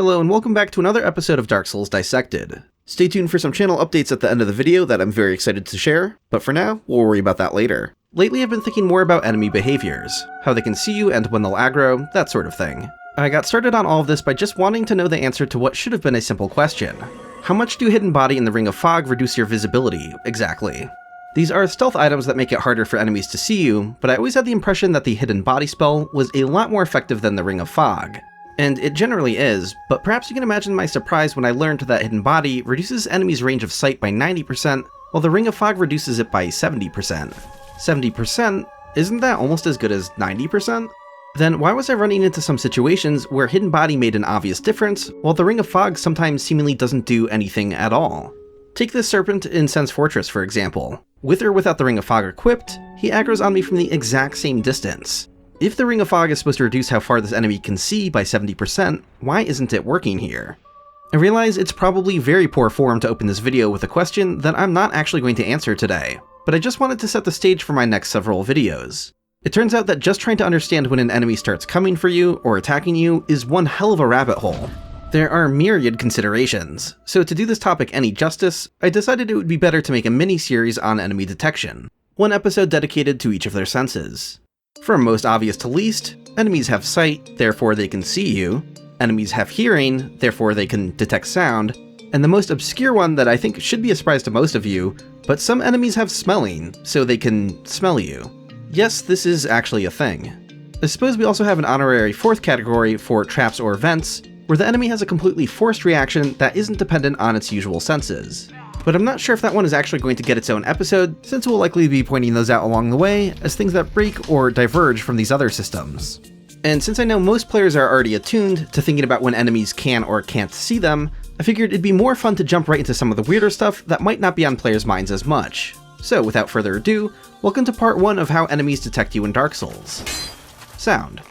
Hello and welcome back to another episode of Dark Souls Dissected. Stay tuned for some channel updates at the end of the video that I'm very excited to share, but for now, we'll worry about that later. Lately I've been thinking more about enemy behaviors, how they can see you and when they'll aggro, that sort of thing. I got started on all of this by just wanting to know the answer to what should have been a simple question. How much do Hidden Body and the Ring of Fog reduce your visibility, exactly? These are stealth items that make it harder for enemies to see you, but I always had the impression that the Hidden Body spell was a lot more effective than the Ring of Fog. And it generally is, but perhaps you can imagine my surprise when I learned that Hidden Body reduces enemies' range of sight by 90%, while the Ring of Fog reduces it by 70%. 70%? Isn't that almost as good as 90%? Then why was I running into some situations where Hidden Body made an obvious difference, while the Ring of Fog sometimes seemingly doesn't do anything at all? Take this serpent in Sen's Fortress, for example. With or without the Ring of Fog equipped, he aggroes on me from the exact same distance. If the Ring of Fog is supposed to reduce how far this enemy can see by 70%, why isn't it working here? I realize it's probably very poor form to open this video with a question that I'm not actually going to answer today, but I just wanted to set the stage for my next several videos. It turns out that just trying to understand when an enemy starts coming for you or attacking you is one hell of a rabbit hole. There are myriad considerations, so to do this topic any justice, I decided it would be better to make a mini-series on enemy detection, one episode dedicated to each of their senses. From most obvious to least, enemies have sight, therefore they can see you, enemies have hearing, therefore they can detect sound, and the most obscure one that I think should be a surprise to most of you, but some enemies have smelling, so they can smell you. Yes, this is actually a thing. I suppose we also have an honorary fourth category for traps or vents, where the enemy has a completely forced reaction that isn't dependent on its usual senses. But I'm not sure if that one is actually going to get its own episode, since we'll likely be pointing those out along the way as things that break or diverge from these other systems. And since I know most players are already attuned to thinking about when enemies can or can't see them, I figured it'd be more fun to jump right into some of the weirder stuff that might not be on players' minds as much. So without further ado, welcome to part 1 of how enemies detect you in Dark Souls. Sound.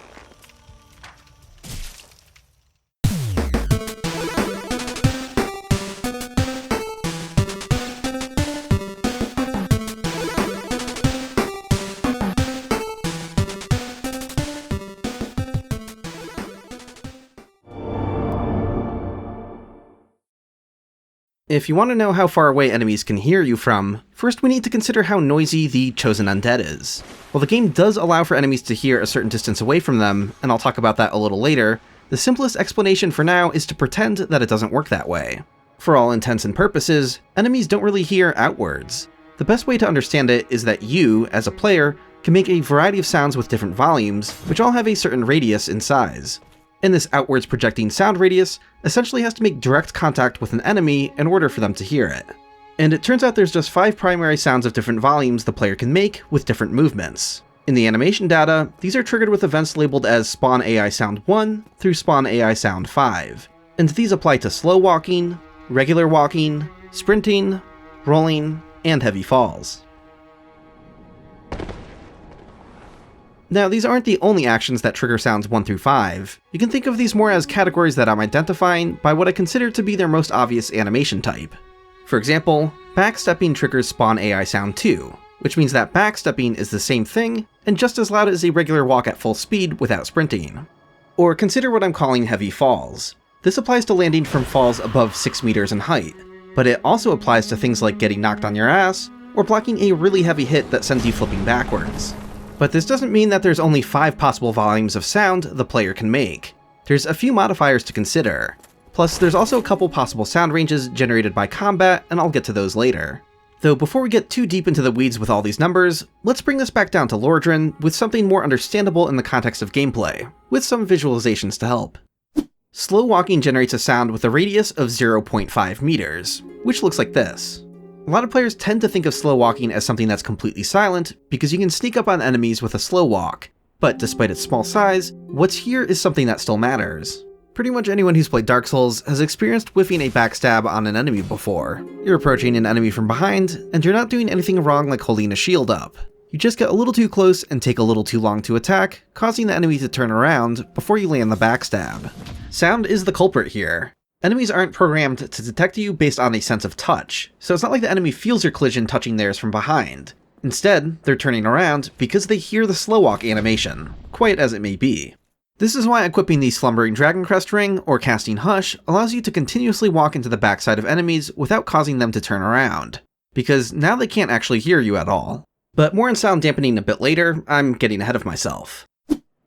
If you want to know how far away enemies can hear you from, first we need to consider how noisy the Chosen Undead is. While the game does allow for enemies to hear a certain distance away from them, and I'll talk about that a little later, the simplest explanation for now is to pretend that it doesn't work that way. For all intents and purposes, enemies don't really hear outwards. The best way to understand it is that you, as a player, can make a variety of sounds with different volumes, which all have a certain radius in size. And this outwards projecting sound radius essentially has to make direct contact with an enemy in order for them to hear it. And it turns out there's just 5 primary sounds of different volumes the player can make with different movements. In the animation data, these are triggered with events labeled as Spawn AI Sound 1 through Spawn AI Sound 5. And these apply to slow walking, regular walking, sprinting, rolling, and heavy falls. Now, these aren't the only actions that trigger sounds 1 through 5. You can think of these more as categories that I'm identifying by what I consider to be their most obvious animation type. For example, backstepping triggers Spawn AI Sound 2, which means that backstepping is the same thing and just as loud as a regular walk at full speed without sprinting. Or consider what I'm calling heavy falls. This applies to landing from falls above 6 meters in height, but it also applies to things like getting knocked on your ass or blocking a really heavy hit that sends you flipping backwards. But this doesn't mean that there's only 5 possible volumes of sound the player can make. There's a few modifiers to consider. Plus, there's also a couple possible sound ranges generated by combat, and I'll get to those later. Though before we get too deep into the weeds with all these numbers, let's bring this back down to Lordran with something more understandable in the context of gameplay, with some visualizations to help. Slow walking generates a sound with a radius of 0.5 meters, which looks like this. A lot of players tend to think of slow walking as something that's completely silent, because you can sneak up on enemies with a slow walk, but despite its small size, what's here is something that still matters. Pretty much anyone who's played Dark Souls has experienced whiffing a backstab on an enemy before. You're approaching an enemy from behind, and you're not doing anything wrong like holding a shield up. You just get a little too close and take a little too long to attack, causing the enemy to turn around before you land the backstab. Sound is the culprit here. Enemies aren't programmed to detect you based on a sense of touch, so it's not like the enemy feels your collision touching theirs from behind. Instead, they're turning around because they hear the slow walk animation, quiet as it may be. This is why equipping the Slumbering Dragon Crest Ring or casting Hush allows you to continuously walk into the backside of enemies without causing them to turn around, because now they can't actually hear you at all. But more on sound dampening a bit later, I'm getting ahead of myself.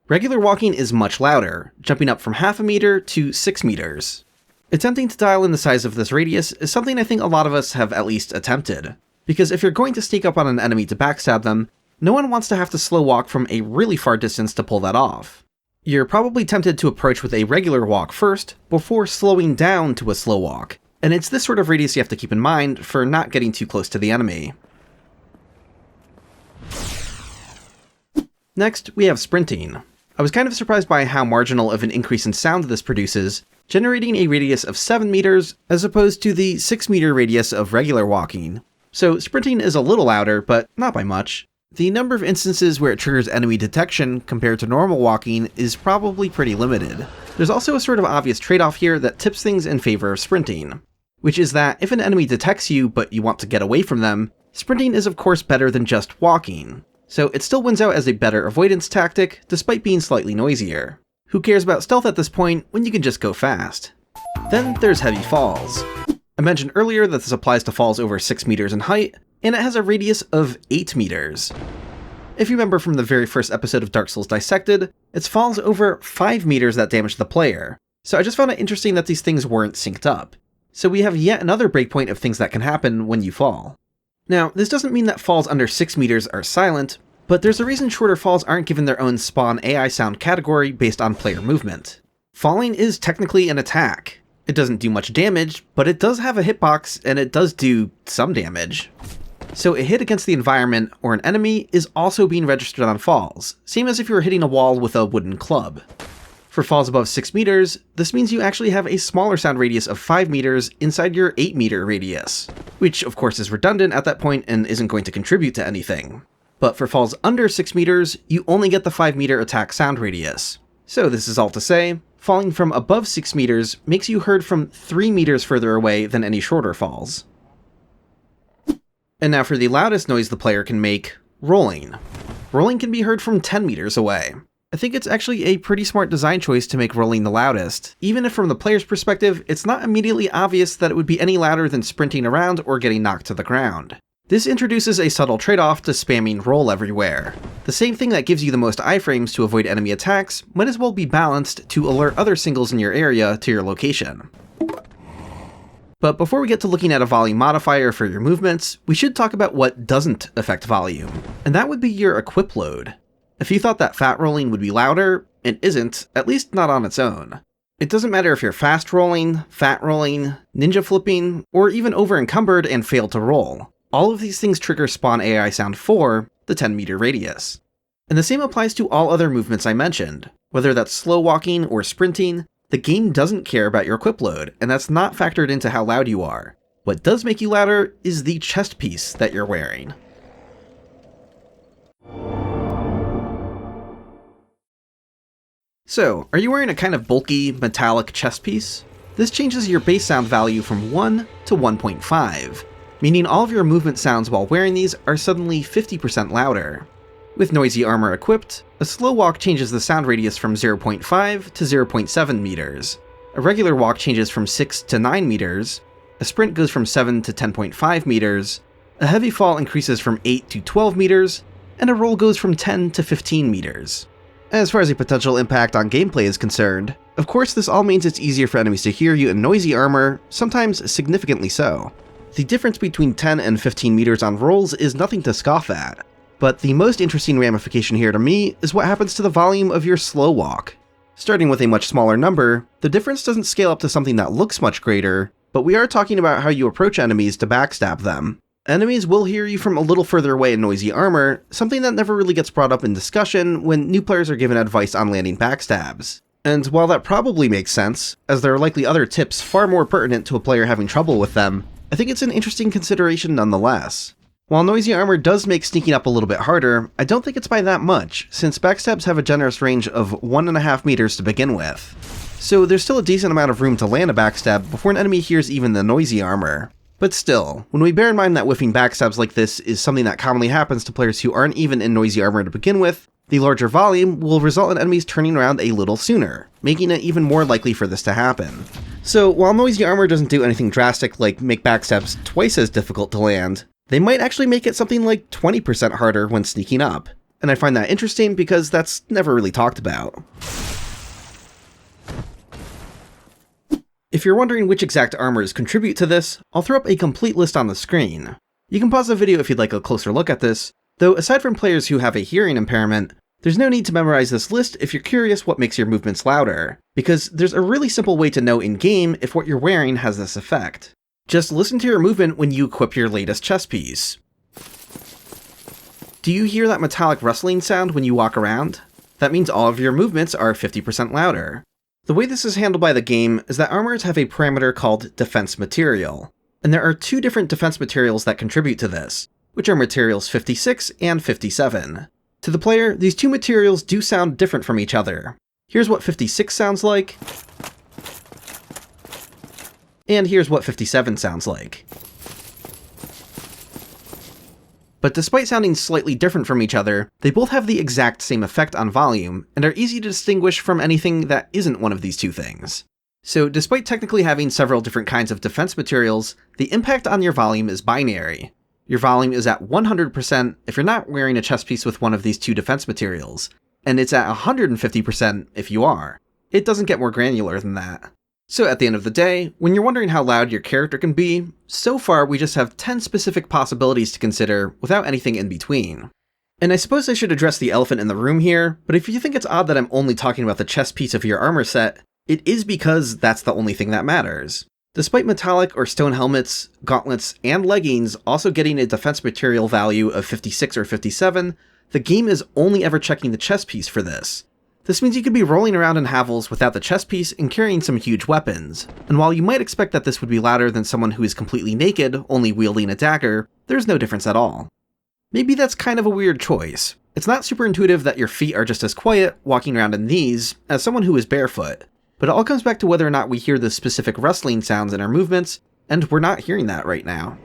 Regular walking is much louder, jumping up from half a meter to 6 meters. Attempting to dial in the size of this radius is something I think a lot of us have at least attempted, because if you're going to sneak up on an enemy to backstab them, no one wants to have to slow walk from a really far distance to pull that off. You're probably tempted to approach with a regular walk first, before slowing down to a slow walk, and it's this sort of radius you have to keep in mind for not getting too close to the enemy. Next, we have sprinting. I was kind of surprised by how marginal of an increase in sound this produces, generating a radius of 7 meters as opposed to the 6 meter radius of regular walking. So sprinting is a little louder, but not by much. The number of instances where it triggers enemy detection compared to normal walking is probably pretty limited. There's also a sort of obvious trade-off here that tips things in favor of sprinting, which is that if an enemy detects you but you want to get away from them, sprinting is of course better than just walking. So it still wins out as a better avoidance tactic, despite being slightly noisier. Who cares about stealth at this point when you can just go fast? Then there's heavy falls. I mentioned earlier that this applies to falls over 6 meters in height, and it has a radius of 8 meters. If you remember from the very first episode of Dark Souls Dissected, it's falls over 5 meters that damage the player, so I just found it interesting that these things weren't synced up. So we have yet another breakpoint of things that can happen when you fall. Now, this doesn't mean that falls under 6 meters are silent, but there's a reason shorter falls aren't given their own spawn AI sound category based on player movement. Falling is technically an attack. It doesn't do much damage, but it does have a hitbox and it does do some damage. So a hit against the environment or an enemy is also being registered on falls, same as if you were hitting a wall with a wooden club. For falls above 6 meters, this means you actually have a smaller sound radius of 5 meters inside your 8 meter radius, which of course is redundant at that point and isn't going to contribute to anything. But for falls under 6 meters, you only get the 5 meter attack sound radius. So this is all to say, falling from above 6 meters makes you heard from 3 meters further away than any shorter falls. And now for the loudest noise the player can make, rolling. Rolling can be heard from 10 meters away. I think it's actually a pretty smart design choice to make rolling the loudest, even if from the player's perspective, it's not immediately obvious that it would be any louder than sprinting around or getting knocked to the ground. This introduces a subtle trade-off to spamming roll everywhere. The same thing that gives you the most iframes to avoid enemy attacks might as well be balanced to alert other singles in your area to your location. But before we get to looking at a volume modifier for your movements, we should talk about what doesn't affect volume, and that would be your equip load. If you thought that fat rolling would be louder, it isn't, at least not on its own. It doesn't matter if you're fast rolling, fat rolling, ninja flipping, or even over encumbered and fail to roll. All of these things trigger spawn AI sound for the 10 meter radius. And the same applies to all other movements I mentioned. Whether that's slow walking or sprinting, the game doesn't care about your equip load, and that's not factored into how loud you are. What does make you louder is the chest piece that you're wearing. So, are you wearing a kind of bulky, metallic chest piece? This changes your bass sound value from 1 to 1.5, meaning all of your movement sounds while wearing these are suddenly 50% louder. With noisy armor equipped, a slow walk changes the sound radius from 0.5 to 0.7 meters. A regular walk changes from 6 to 9 meters, a sprint goes from 7 to 10.5 meters, a heavy fall increases from 8 to 12 meters, and a roll goes from 10 to 15 meters. As far as a potential impact on gameplay is concerned, of course this all means it's easier for enemies to hear you in noisy armor, sometimes significantly so. The difference between 10 and 15 meters on rolls is nothing to scoff at, but the most interesting ramification here to me is what happens to the volume of your slow walk. Starting with a much smaller number, the difference doesn't scale up to something that looks much greater, but we are talking about how you approach enemies to backstab them. Enemies will hear you from a little further away in noisy armor, something that never really gets brought up in discussion when new players are given advice on landing backstabs. And while that probably makes sense, as there are likely other tips far more pertinent to a player having trouble with them, I think it's an interesting consideration nonetheless. While noisy armor does make sneaking up a little bit harder, I don't think it's by that much, since backstabs have a generous range of 1.5 meters to begin with. So there's still a decent amount of room to land a backstab before an enemy hears even the noisy armor. But still, when we bear in mind that whiffing backstabs like this is something that commonly happens to players who aren't even in noisy armor to begin with, The larger volume will result in enemies turning around a little sooner, making it even more likely for this to happen. So while noisy armor doesn't do anything drastic like make backstabs twice as difficult to land, they might actually make it something like 20% harder when sneaking up. And I find that interesting because that's never really talked about. If you're wondering which exact armors contribute to this, I'll throw up a complete list on the screen. You can pause the video if you'd like a closer look at this, though aside from players who have a hearing impairment, there's no need to memorize this list if you're curious what makes your movements louder, because there's a really simple way to know in-game if what you're wearing has this effect. Just listen to your movement when you equip your latest chest piece. Do you hear that metallic rustling sound when you walk around? That means all of your movements are 50% louder. The way this is handled by the game is that armors have a parameter called defense material, and there are two different defense materials that contribute to this, which are materials 56 and 57. To the player, these two materials do sound different from each other. Here's what 56 sounds like, and here's what 57 sounds like. But despite sounding slightly different from each other, they both have the exact same effect on volume, and are easy to distinguish from anything that isn't one of these two things. So despite technically having several different kinds of defense materials, the impact on your volume is binary. Your volume is at 100% if you're not wearing a chest piece with one of these two defense materials, and it's at 150% if you are. It doesn't get more granular than that. So at the end of the day, when you're wondering how loud your character can be, so far we just have 10 specific possibilities to consider without anything in between. And I suppose I should address the elephant in the room here, but if you think it's odd that I'm only talking about the chest piece of your armor set, it is because that's the only thing that matters. Despite metallic or stone helmets, gauntlets, and leggings also getting a defense material value of 56 or 57, the game is only ever checking the chest piece for this. This means you could be rolling around in Havels without the chest piece and carrying some huge weapons, and while you might expect that this would be louder than someone who is completely naked, only wielding a dagger, there's no difference at all. Maybe that's kind of a weird choice. It's not super intuitive that your feet are just as quiet, walking around in these, as someone who is barefoot, but it all comes back to whether or not we hear the specific rustling sounds in our movements, and we're not hearing that right now.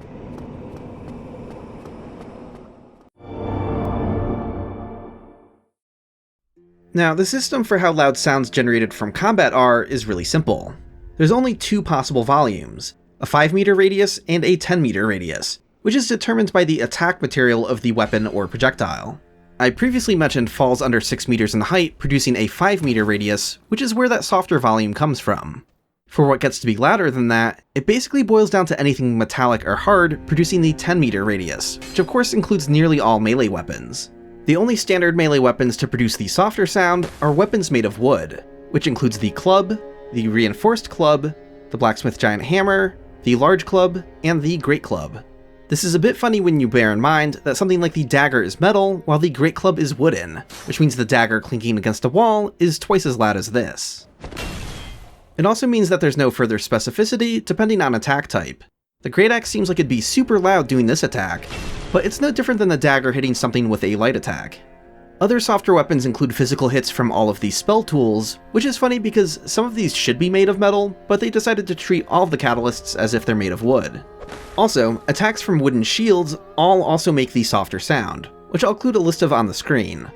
Now, the system for how loud sounds generated from combat are is really simple. There's only two possible volumes, a 5-meter radius and a 10-meter radius, which is determined by the attack material of the weapon or projectile. I previously mentioned falls under 6 meters in height producing a 5-meter radius, which is where that softer volume comes from. For what gets to be louder than that, it basically boils down to anything metallic or hard producing the 10-meter radius, which of course includes nearly all melee weapons. The only standard melee weapons to produce the softer sound are weapons made of wood, which includes the club, the reinforced club, the blacksmith giant hammer, the large club, and the great club. This is a bit funny when you bear in mind that something like the dagger is metal, while the great club is wooden, which means the dagger clinking against a wall is twice as loud as this. It also means that there's no further specificity depending on attack type. The great axe seems like it'd be super loud doing this attack, but it's no different than the dagger hitting something with a light attack. Other softer weapons include physical hits from all of these spell tools, which is funny because some of these should be made of metal, but they decided to treat all of the catalysts as if they're made of wood. Also, attacks from wooden shields all also make the softer sound, which I'll include a list of on the screen.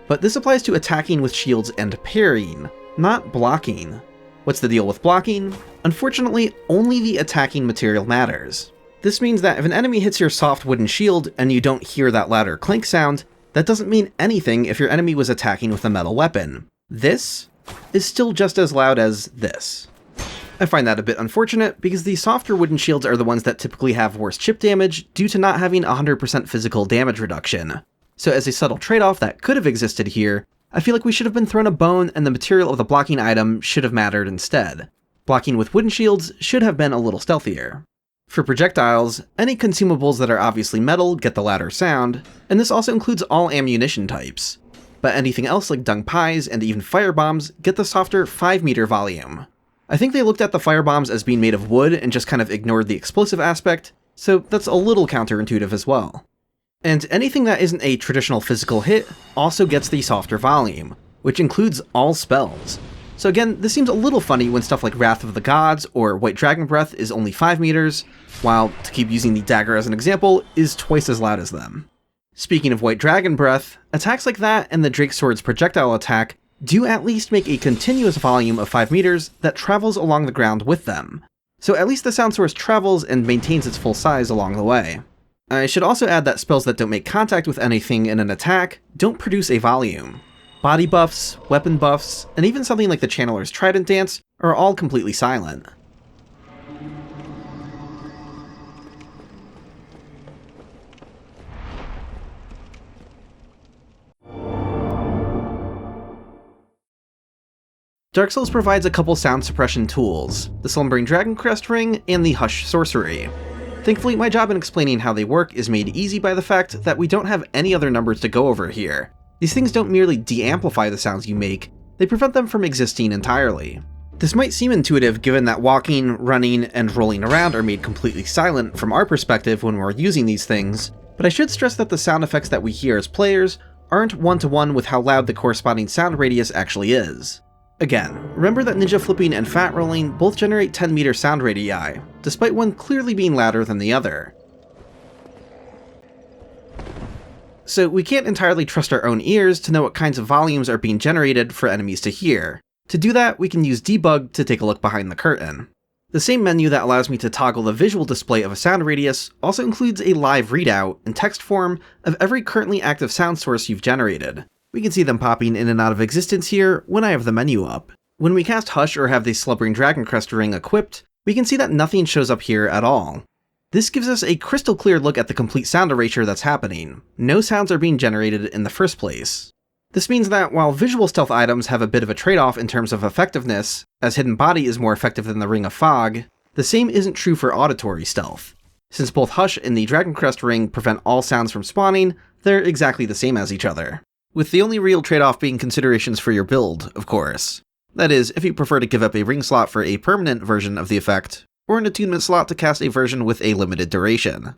But this applies to attacking with shields and parrying, not blocking. What's the deal with blocking? Unfortunately, only the attacking material matters. This means that if an enemy hits your soft wooden shield and you don't hear that louder clink sound, that doesn't mean anything if your enemy was attacking with a metal weapon. This is still just as loud as this. I find that a bit unfortunate because the softer wooden shields are the ones that typically have worse chip damage due to not having 100% physical damage reduction. So as a subtle trade-off that could have existed here, I feel like we should have been thrown a bone and the material of the blocking item should have mattered instead. Blocking with wooden shields should have been a little stealthier. For projectiles, any consumables that are obviously metal get the louder sound, and this also includes all ammunition types. But anything else like dung pies and even firebombs get the softer 5-meter volume. I think they looked at the firebombs as being made of wood and just kind of ignored the explosive aspect, so that's a little counterintuitive as well. And anything that isn't a traditional physical hit also gets the softer volume, which includes all spells. So again, this seems a little funny when stuff like Wrath of the Gods or White Dragon Breath is only 5 meters, while, to keep using the dagger as an example, is twice as loud as them. Speaking of White Dragon Breath, attacks like that and the Drake Sword's projectile attack do at least make a continuous volume of 5 meters that travels along the ground with them. So at least the sound source travels and maintains its full size along the way. I should also add that spells that don't make contact with anything in an attack don't produce a volume. Body buffs, weapon buffs, and even something like the Channeler's Trident Dance are all completely silent. Dark Souls provides a couple sound suppression tools, the Slumbering Dragon Crest Ring and the Hush Sorcery. Thankfully, my job in explaining how they work is made easy by the fact that we don't have any other numbers to go over here. These things don't merely de-amplify the sounds you make, they prevent them from existing entirely. This might seem intuitive given that walking, running, and rolling around are made completely silent from our perspective when we're using these things, but I should stress that the sound effects that we hear as players aren't one-to-one with how loud the corresponding sound radius actually is. Again, remember that ninja flipping and fat rolling both generate 10 meter sound radii, despite one clearly being louder than the other. So we can't entirely trust our own ears to know what kinds of volumes are being generated for enemies to hear. To do that, we can use debug to take a look behind the curtain. The same menu that allows me to toggle the visual display of a sound radius also includes a live readout in text form of every currently active sound source you've generated. We can see them popping in and out of existence here when I have the menu up. When we cast Hush or have the Slumbering Dragon Crest Ring equipped, we can see that nothing shows up here at all. This gives us a crystal clear look at the complete sound erasure that's happening. No sounds are being generated in the first place. This means that while visual stealth items have a bit of a trade-off in terms of effectiveness, as Hidden Body is more effective than the Ring of Fog, the same isn't true for auditory stealth. Since both Hush and the Dragon Crest Ring prevent all sounds from spawning, they're exactly the same as each other. With the only real trade-off being considerations for your build, of course. That is, if you prefer to give up a ring slot for a permanent version of the effect, or an attunement slot to cast a version with a limited duration.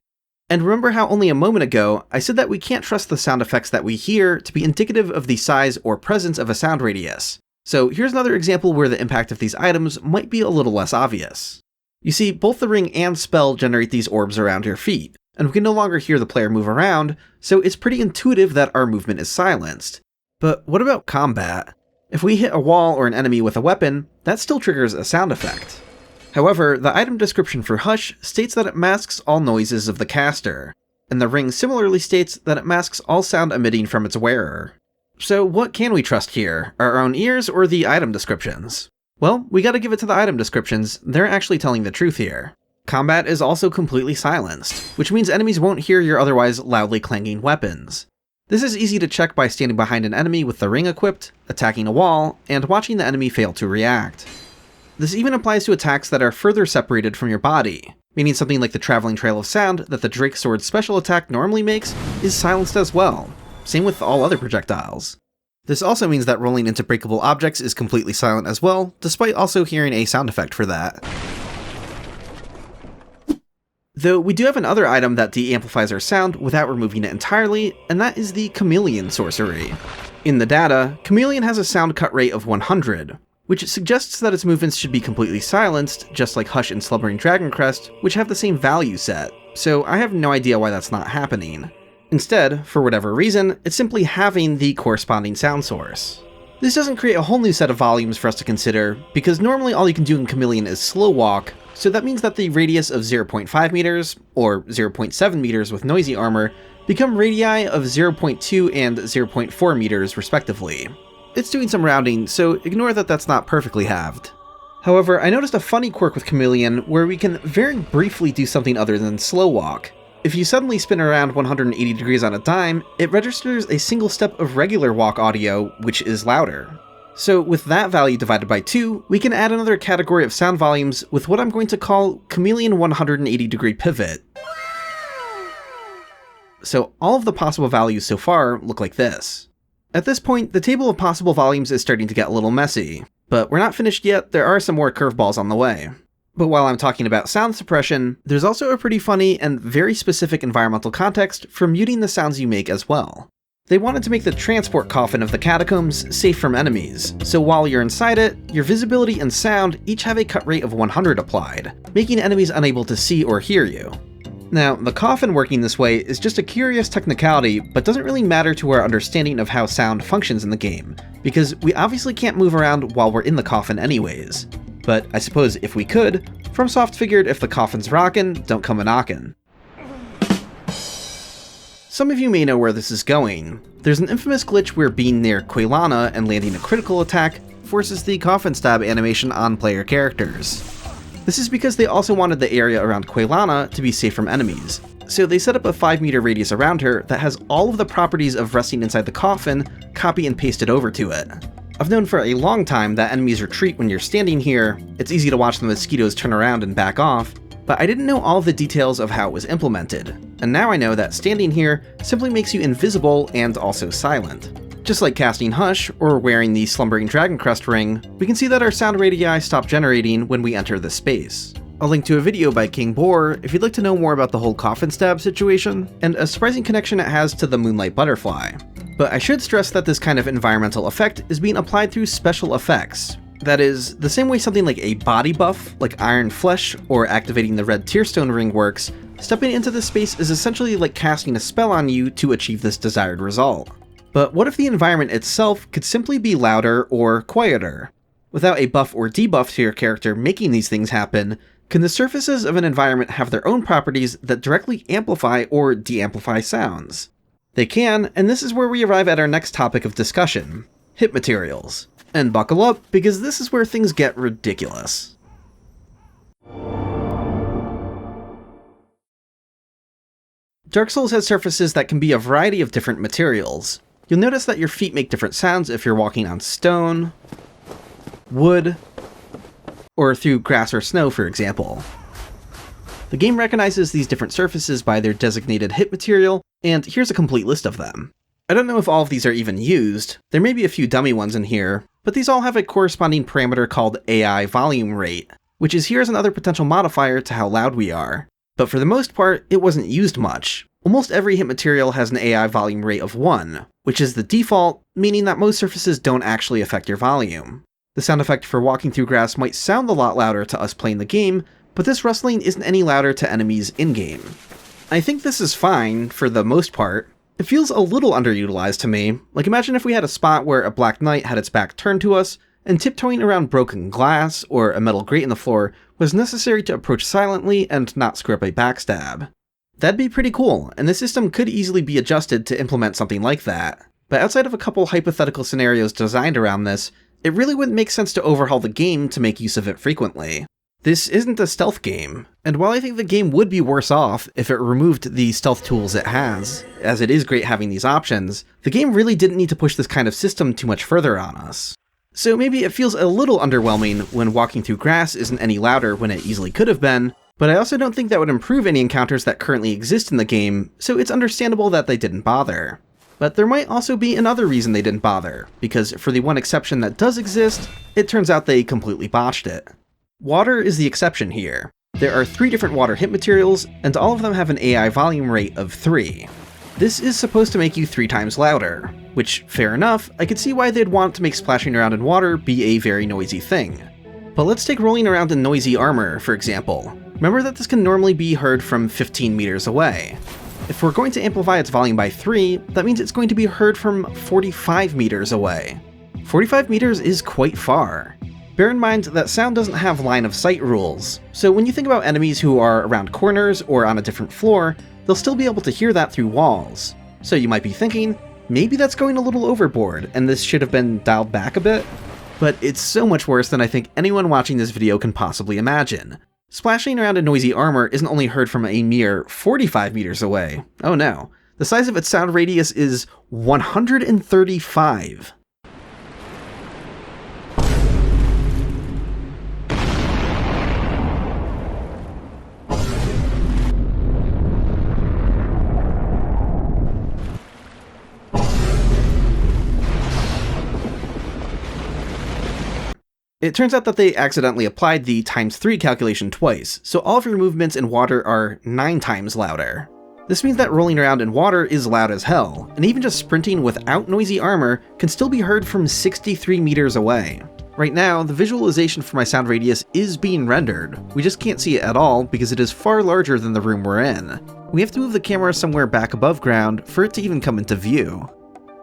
And remember how only a moment ago, I said that we can't trust the sound effects that we hear to be indicative of the size or presence of a sound radius. So here's another example where the impact of these items might be a little less obvious. You see, both the ring and spell generate these orbs around your feet, and we can no longer hear the player move around, so it's pretty intuitive that our movement is silenced. But what about combat? If we hit a wall or an enemy with a weapon, that still triggers a sound effect. However, the item description for Hush states that it masks all noises of the caster, and the ring similarly states that it masks all sound emitting from its wearer. So what can we trust here, our own ears or the item descriptions? Well, we gotta give it to the item descriptions, they're actually telling the truth here. Combat is also completely silenced, which means enemies won't hear your otherwise loudly clanging weapons. This is easy to check by standing behind an enemy with the ring equipped, attacking a wall, and watching the enemy fail to react. This even applies to attacks that are further separated from your body, meaning something like the traveling trail of sound that the Drake Sword's special attack normally makes is silenced as well. Same with all other projectiles. This also means that rolling into breakable objects is completely silent as well, despite also hearing a sound effect for that. Though we do have another item that de-amplifies our sound without removing it entirely, and that is the Chameleon Sorcery. In the data, Chameleon has a sound cut rate of 100, which suggests that its movements should be completely silenced, just like Hush and Slumbering Dragon Crest, which have the same value set, so I have no idea why that's not happening. Instead, for whatever reason, it's simply having the corresponding sound source. This doesn't create a whole new set of volumes for us to consider, because normally all you can do in Chameleon is slow walk, so that means that the radius of 0.5 meters, or 0.7 meters with noisy armor, become radii of 0.2 and 0.4 meters respectively. It's doing some rounding, so ignore that that's not perfectly halved. However, I noticed a funny quirk with Chameleon where we can very briefly do something other than slow walk. If you suddenly spin around 180 degrees on a dime, it registers a single step of regular walk audio, which is louder. So with that value divided by 2, we can add another category of sound volumes with what I'm going to call Chameleon 180 degree pivot. So all of the possible values so far look like this. At this point, the table of possible volumes is starting to get a little messy, but we're not finished yet, there are some more curveballs on the way. But while I'm talking about sound suppression, there's also a pretty funny and very specific environmental context for muting the sounds you make as well. They wanted to make the transport coffin of the catacombs safe from enemies, so while you're inside it, your visibility and sound each have a cut rate of 100 applied, making enemies unable to see or hear you. Now, the coffin working this way is just a curious technicality, but doesn't really matter to our understanding of how sound functions in the game, because we obviously can't move around while we're in the coffin anyways. But I suppose if we could, FromSoft figured if the coffin's rockin', don't come a-knockin'. Some of you may know where this is going. There's an infamous glitch where being near Quaylana and landing a critical attack forces the coffin stab animation on player characters. This is because they also wanted the area around Quaylana to be safe from enemies, so they set up a 5-meter radius around her that has all of the properties of resting inside the coffin copy and pasted over to it. I've known for a long time that enemies retreat when you're standing here, it's easy to watch the mosquitoes turn around and back off, but I didn't know all the details of how it was implemented, and now I know that standing here simply makes you invisible and also silent. Just like casting Hush or wearing the Slumbering Dragon Crest ring, we can see that our sound radii stop generating when we enter this space. I'll link to a video by King Boar if you'd like to know more about the whole coffin stab situation, and a surprising connection it has to the Moonlight Butterfly. But I should stress that this kind of environmental effect is being applied through special effects. That is, the same way something like a body buff, like Iron Flesh or activating the red Tearstone ring works, stepping into this space is essentially like casting a spell on you to achieve this desired result. But what if the environment itself could simply be louder or quieter? Without a buff or debuff to your character making these things happen, can the surfaces of an environment have their own properties that directly amplify or de-amplify sounds? They can, and this is where we arrive at our next topic of discussion: hit materials. And buckle up, because this is where things get ridiculous. Dark Souls has surfaces that can be a variety of different materials. You'll notice that your feet make different sounds if you're walking on stone, wood, or through grass or snow, for example. The game recognizes these different surfaces by their designated hit material, and here's a complete list of them. I don't know if all of these are even used, there may be a few dummy ones in here, but these all have a corresponding parameter called AI volume rate, which is here as another potential modifier to how loud we are. But for the most part, it wasn't used much. Almost every hit material has an AI volume rate of 1, which is the default, meaning that most surfaces don't actually affect your volume. The sound effect for walking through grass might sound a lot louder to us playing the game, but this rustling isn't any louder to enemies in-game. I think this is fine, for the most part. It feels a little underutilized to me. Like, imagine if we had a spot where a Black Knight had its back turned to us, and tiptoeing around broken glass or a metal grate in the floor was necessary to approach silently and not screw up a backstab. That'd be pretty cool, and the system could easily be adjusted to implement something like that. But outside of a couple hypothetical scenarios designed around this, it really wouldn't make sense to overhaul the game to make use of it frequently. This isn't a stealth game, and while I think the game would be worse off if it removed the stealth tools it has, as it is great having these options, the game really didn't need to push this kind of system too much further on us. So maybe it feels a little underwhelming when walking through grass isn't any louder when it easily could have been, but I also don't think that would improve any encounters that currently exist in the game, so it's understandable that they didn't bother. But there might also be another reason they didn't bother, because for the one exception that does exist, it turns out they completely botched it. Water is the exception here. There are 3 different water hit materials, and all of them have an AI volume rate of 3. This is supposed to make you 3 times louder, which, fair enough, I could see why they'd want to make splashing around in water be a very noisy thing. But let's take rolling around in noisy armor, for example. Remember that this can normally be heard from 15 meters away. If we're going to amplify its volume by 3, that means it's going to be heard from 45 meters away. 45 meters is quite far. Bear in mind that sound doesn't have line of sight rules, so when you think about enemies who are around corners or on a different floor, they'll still be able to hear that through walls. So you might be thinking, maybe that's going a little overboard and this should have been dialed back a bit? But it's so much worse than I think anyone watching this video can possibly imagine. Splashing around in noisy armor isn't only heard from a mere 45 meters away. Oh no, the size of its sound radius is 135. It turns out that they accidentally applied the ×3 calculation twice, so all of your movements in water are 9 times louder. This means that rolling around in water is loud as hell, and even just sprinting without noisy armor can still be heard from 63 meters away. Right now, the visualization for my sound radius is being rendered. We just can't see it at all because it is far larger than the room we're in. We have to move the camera somewhere back above ground for it to even come into view.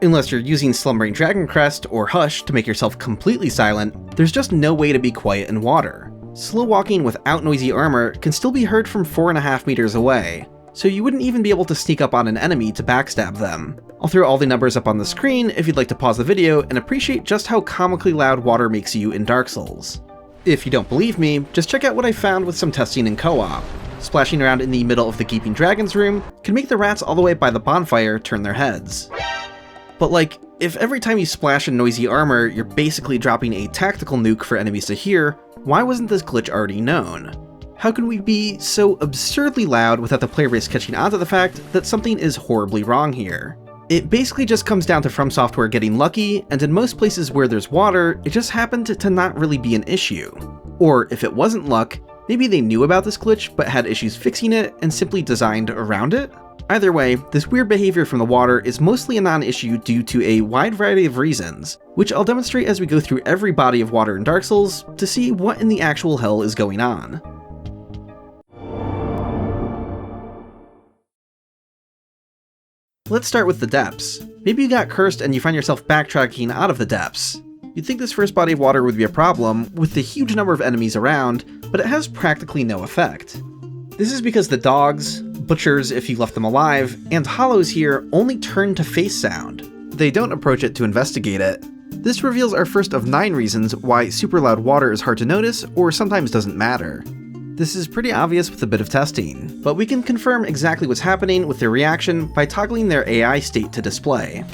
Unless you're using Slumbering Dragon Crest or Hush to make yourself completely silent, there's just no way to be quiet in water. Slow walking without noisy armor can still be heard from 4.5 meters away, so you wouldn't even be able to sneak up on an enemy to backstab them. I'll throw all the numbers up on the screen if you'd like to pause the video and appreciate just how comically loud water makes you in Dark Souls. If you don't believe me, just check out what I found with some testing in co-op. Splashing around in the middle of the Gaping Dragon's room can make the rats all the way by the bonfire turn their heads. But like, if every time you splash in noisy armor, you're basically dropping a tactical nuke for enemies to hear, why wasn't this glitch already known? How can we be so absurdly loud without the player base catching on to the fact that something is horribly wrong here? It basically just comes down to From Software getting lucky, and in most places where there's water, it just happened to not really be an issue. Or if it wasn't luck, maybe they knew about this glitch but had issues fixing it and simply designed around it? Either way, this weird behavior from the water is mostly a non-issue due to a wide variety of reasons, which I'll demonstrate as we go through every body of water in Dark Souls to see what in the actual hell is going on. Let's start with the depths. Maybe you got cursed and you find yourself backtracking out of the depths. You'd think this first body of water would be a problem, with the huge number of enemies around, but it has practically no effect. This is because the dogs, butchers if you left them alive, and hollows here only turn to face sound. They don't approach it to investigate it. This reveals our first of 9 reasons why super loud water is hard to notice or sometimes doesn't matter. This is pretty obvious with a bit of testing, but we can confirm exactly what's happening with their reaction by toggling their AI state to display.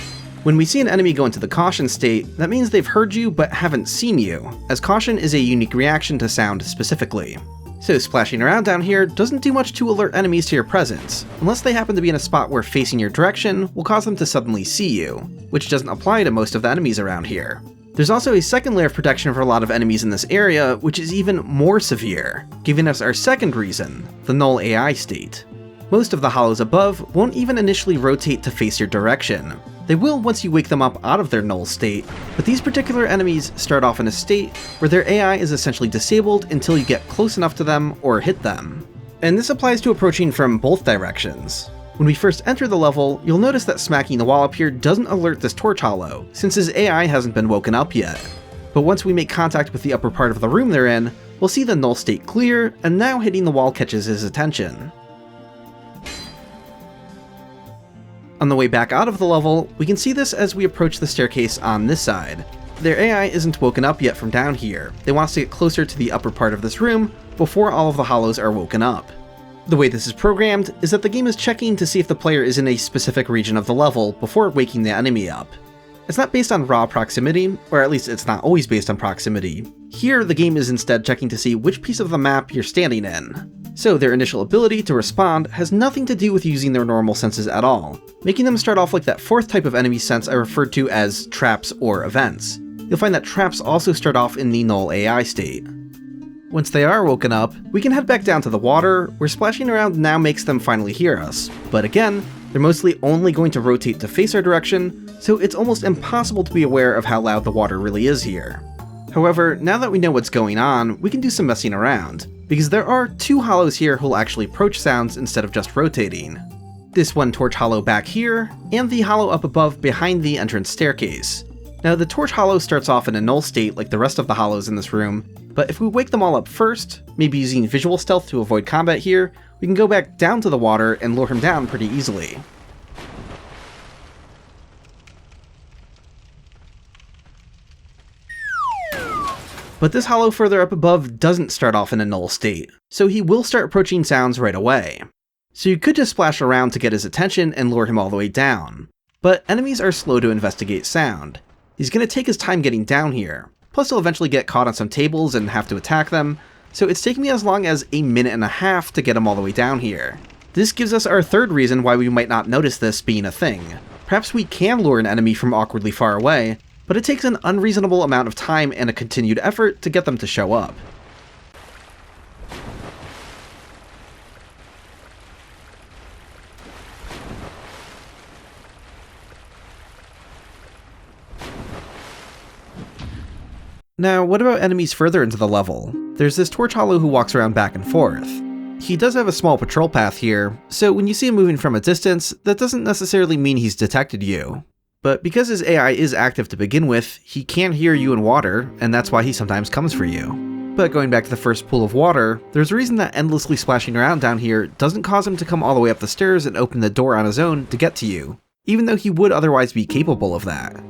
When we see an enemy go into the caution state, that means they've heard you but haven't seen you, as caution is a unique reaction to sound specifically. So splashing around down here doesn't do much to alert enemies to your presence, unless they happen to be in a spot where facing your direction will cause them to suddenly see you, which doesn't apply to most of the enemies around here. There's also a second layer of protection for a lot of enemies in this area, which is even more severe, giving us our second reason, the null AI state. Most of the hollows above won't even initially rotate to face your direction. They will once you wake them up out of their null state, but these particular enemies start off in a state where their AI is essentially disabled until you get close enough to them or hit them. And this applies to approaching from both directions. When we first enter the level, you'll notice that smacking the wall up here doesn't alert this torch hollow, since his AI hasn't been woken up yet. But once we make contact with the upper part of the room they're in, we'll see the null state clear, and now hitting the wall catches his attention. On the way back out of the level, we can see this as we approach the staircase on this side. Their AI isn't woken up yet from down here. They want us to get closer to the upper part of this room before all of the hollows are woken up. The way this is programmed is that the game is checking to see if the player is in a specific region of the level before waking the enemy up. It's not based on raw proximity, or at least it's not always based on proximity. Here, the game is instead checking to see which piece of the map you're standing in. So their initial ability to respond has nothing to do with using their normal senses at all, making them start off like that fourth type of enemy sense I referred to as traps or events. You'll find that traps also start off in the null AI state. Once they are woken up, we can head back down to the water, where splashing around now makes them finally hear us. But again, they're mostly only going to rotate to face our direction, so it's almost impossible to be aware of how loud the water really is here. However, now that we know what's going on, we can do some messing around, because there are 2 hollows here who'll actually approach sounds instead of just rotating. This one torch hollow back here, and the hollow up above behind the entrance staircase. Now the torch hollow starts off in a null state like the rest of the hollows in this room, but if we wake them all up first, maybe using visual stealth to avoid combat here, we can go back down to the water and lure him down pretty easily. But this hollow further up above doesn't start off in a null state, so he will start approaching sounds right away. So you could just splash around to get his attention and lure him all the way down. But enemies are slow to investigate sound. He's going to take his time getting down here. Plus he'll eventually get caught on some tables and have to attack them, so it's taking me as long as 1.5 minutes to get him all the way down here. This gives us our third reason why we might not notice this being a thing. Perhaps we can lure an enemy from awkwardly far away, but it takes an unreasonable amount of time and a continued effort to get them to show up. Now, what about enemies further into the level? There's this Torch Hollow who walks around back and forth. He does have a small patrol path here, so when you see him moving from a distance, that doesn't necessarily mean he's detected you. But because his AI is active to begin with, he can hear you in water, and that's why he sometimes comes for you. But going back to the first pool of water, there's a reason that endlessly splashing around down here doesn't cause him to come all the way up the stairs and open the door on his own to get to you, even though he would otherwise be capable of that.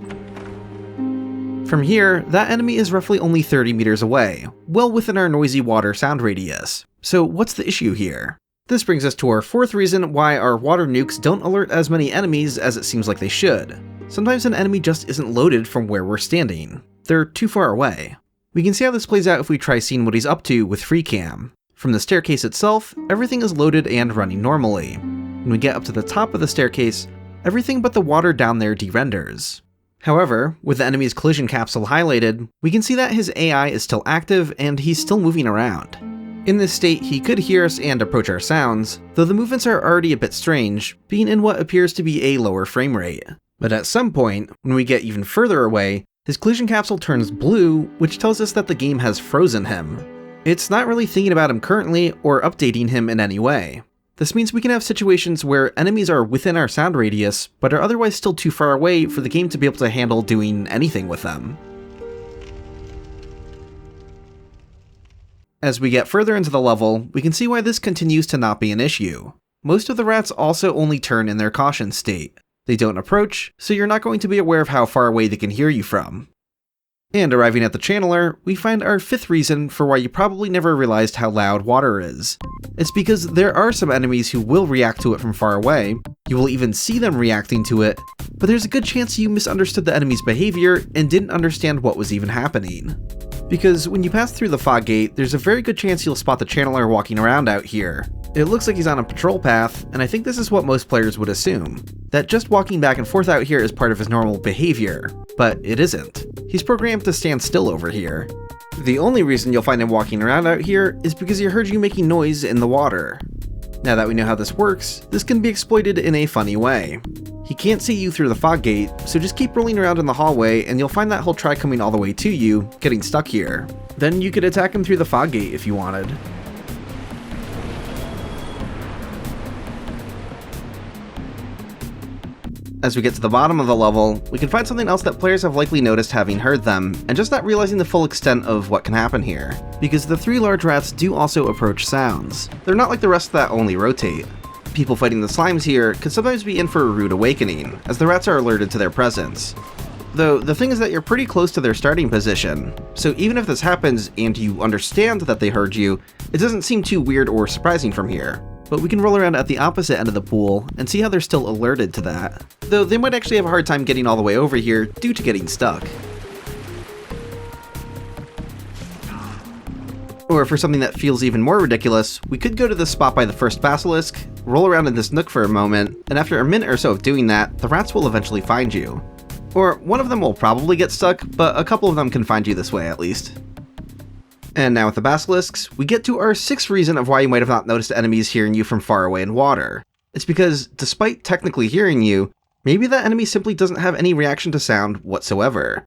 From here, that enemy is roughly only 30 meters away, well within our noisy water sound radius. So what's the issue here? This brings us to our fourth reason why our water nukes don't alert as many enemies as it seems like they should. Sometimes an enemy just isn't loaded from where we're standing. They're too far away. We can see how this plays out if we try seeing what he's up to with FreeCam. From the staircase itself, everything is loaded and running normally. When we get up to the top of the staircase, everything but the water down there de-renders. However, with the enemy's collision capsule highlighted, we can see that his AI is still active and he's still moving around. In this state, he could hear us and approach our sounds, though the movements are already a bit strange, being in what appears to be a lower frame rate. But at some point, when we get even further away, his collision capsule turns blue, which tells us that the game has frozen him. It's not really thinking about him currently or updating him in any way. This means we can have situations where enemies are within our sound radius, but are otherwise still too far away for the game to be able to handle doing anything with them. As we get further into the level, we can see why this continues to not be an issue. Most of the rats also only turn in their caution state. They don't approach, so you're not going to be aware of how far away they can hear you from. And arriving at the channeler, we find our fifth reason for why you probably never realized how loud water is. It's because there are some enemies who will react to it from far away, you will even see them reacting to it, but there's a good chance you misunderstood the enemy's behavior and didn't understand what was even happening. Because when you pass through the fog gate, there's a very good chance you'll spot the channeler walking around out here. It looks like he's on a patrol path, and I think this is what most players would assume, that just walking back and forth out here is part of his normal behavior, but it isn't. He's programmed to stand still over here. The only reason you'll find him walking around out here is because he heard you making noise in the water. Now that we know how this works, this can be exploited in a funny way. He can't see you through the fog gate, so just keep rolling around in the hallway and you'll find that he'll try coming all the way to you, getting stuck here. Then you could attack him through the fog gate if you wanted. As we get to the bottom of the level, we can find something else that players have likely noticed having heard them, and just not realizing the full extent of what can happen here. Because the three large rats do also approach sounds. They're not like the rest that only rotate. People fighting the slimes here could sometimes be in for a rude awakening, as the rats are alerted to their presence. Though, the thing is that you're pretty close to their starting position, so even if this happens and you understand that they heard you, it doesn't seem too weird or surprising from here. But we can roll around at the opposite end of the pool and see how they're still alerted to that, though they might actually have a hard time getting all the way over here due to getting stuck. Or for something that feels even more ridiculous, we could go to the spot by the first basilisk, roll around in this nook for a moment, and after a minute or so of doing that, the rats will eventually find you. Or one of them will probably get stuck, but a couple of them can find you this way at least. And now with the basilisks, we get to our sixth reason of why you might have not noticed enemies hearing you from far away in water. It's because, despite technically hearing you, maybe that enemy simply doesn't have any reaction to sound whatsoever.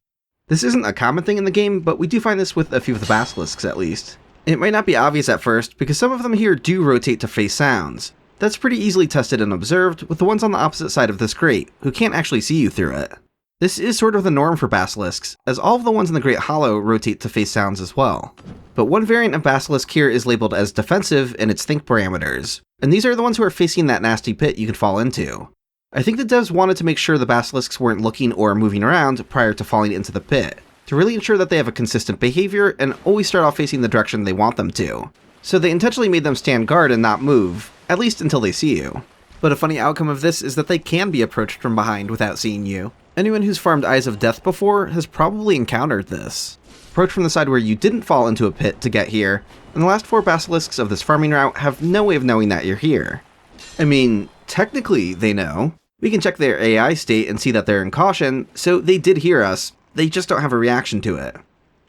This isn't a common thing in the game, but we do find this with a few of the basilisks at least. It might not be obvious at first, because some of them here do rotate to face sounds. That's pretty easily tested and observed with the ones on the opposite side of this grate, who can't actually see you through it. This is sort of the norm for basilisks, as all of the ones in the Great Hollow rotate to face sounds as well. But one variant of basilisk here is labeled as defensive in its think parameters, and these are the ones who are facing that nasty pit you could fall into. I think the devs wanted to make sure the basilisks weren't looking or moving around prior to falling into the pit, to really ensure that they have a consistent behavior and always start off facing the direction they want them to. So they intentionally made them stand guard and not move, at least until they see you. But a funny outcome of this is that they can be approached from behind without seeing you. Anyone who's farmed Eyes of Death before has probably encountered this. Approach from the side where you didn't fall into a pit to get here, and the last 4 basilisks of this farming route have no way of knowing that you're here. I mean, technically they know. We can check their AI state and see that they're in caution, so they did hear us, they just don't have a reaction to it.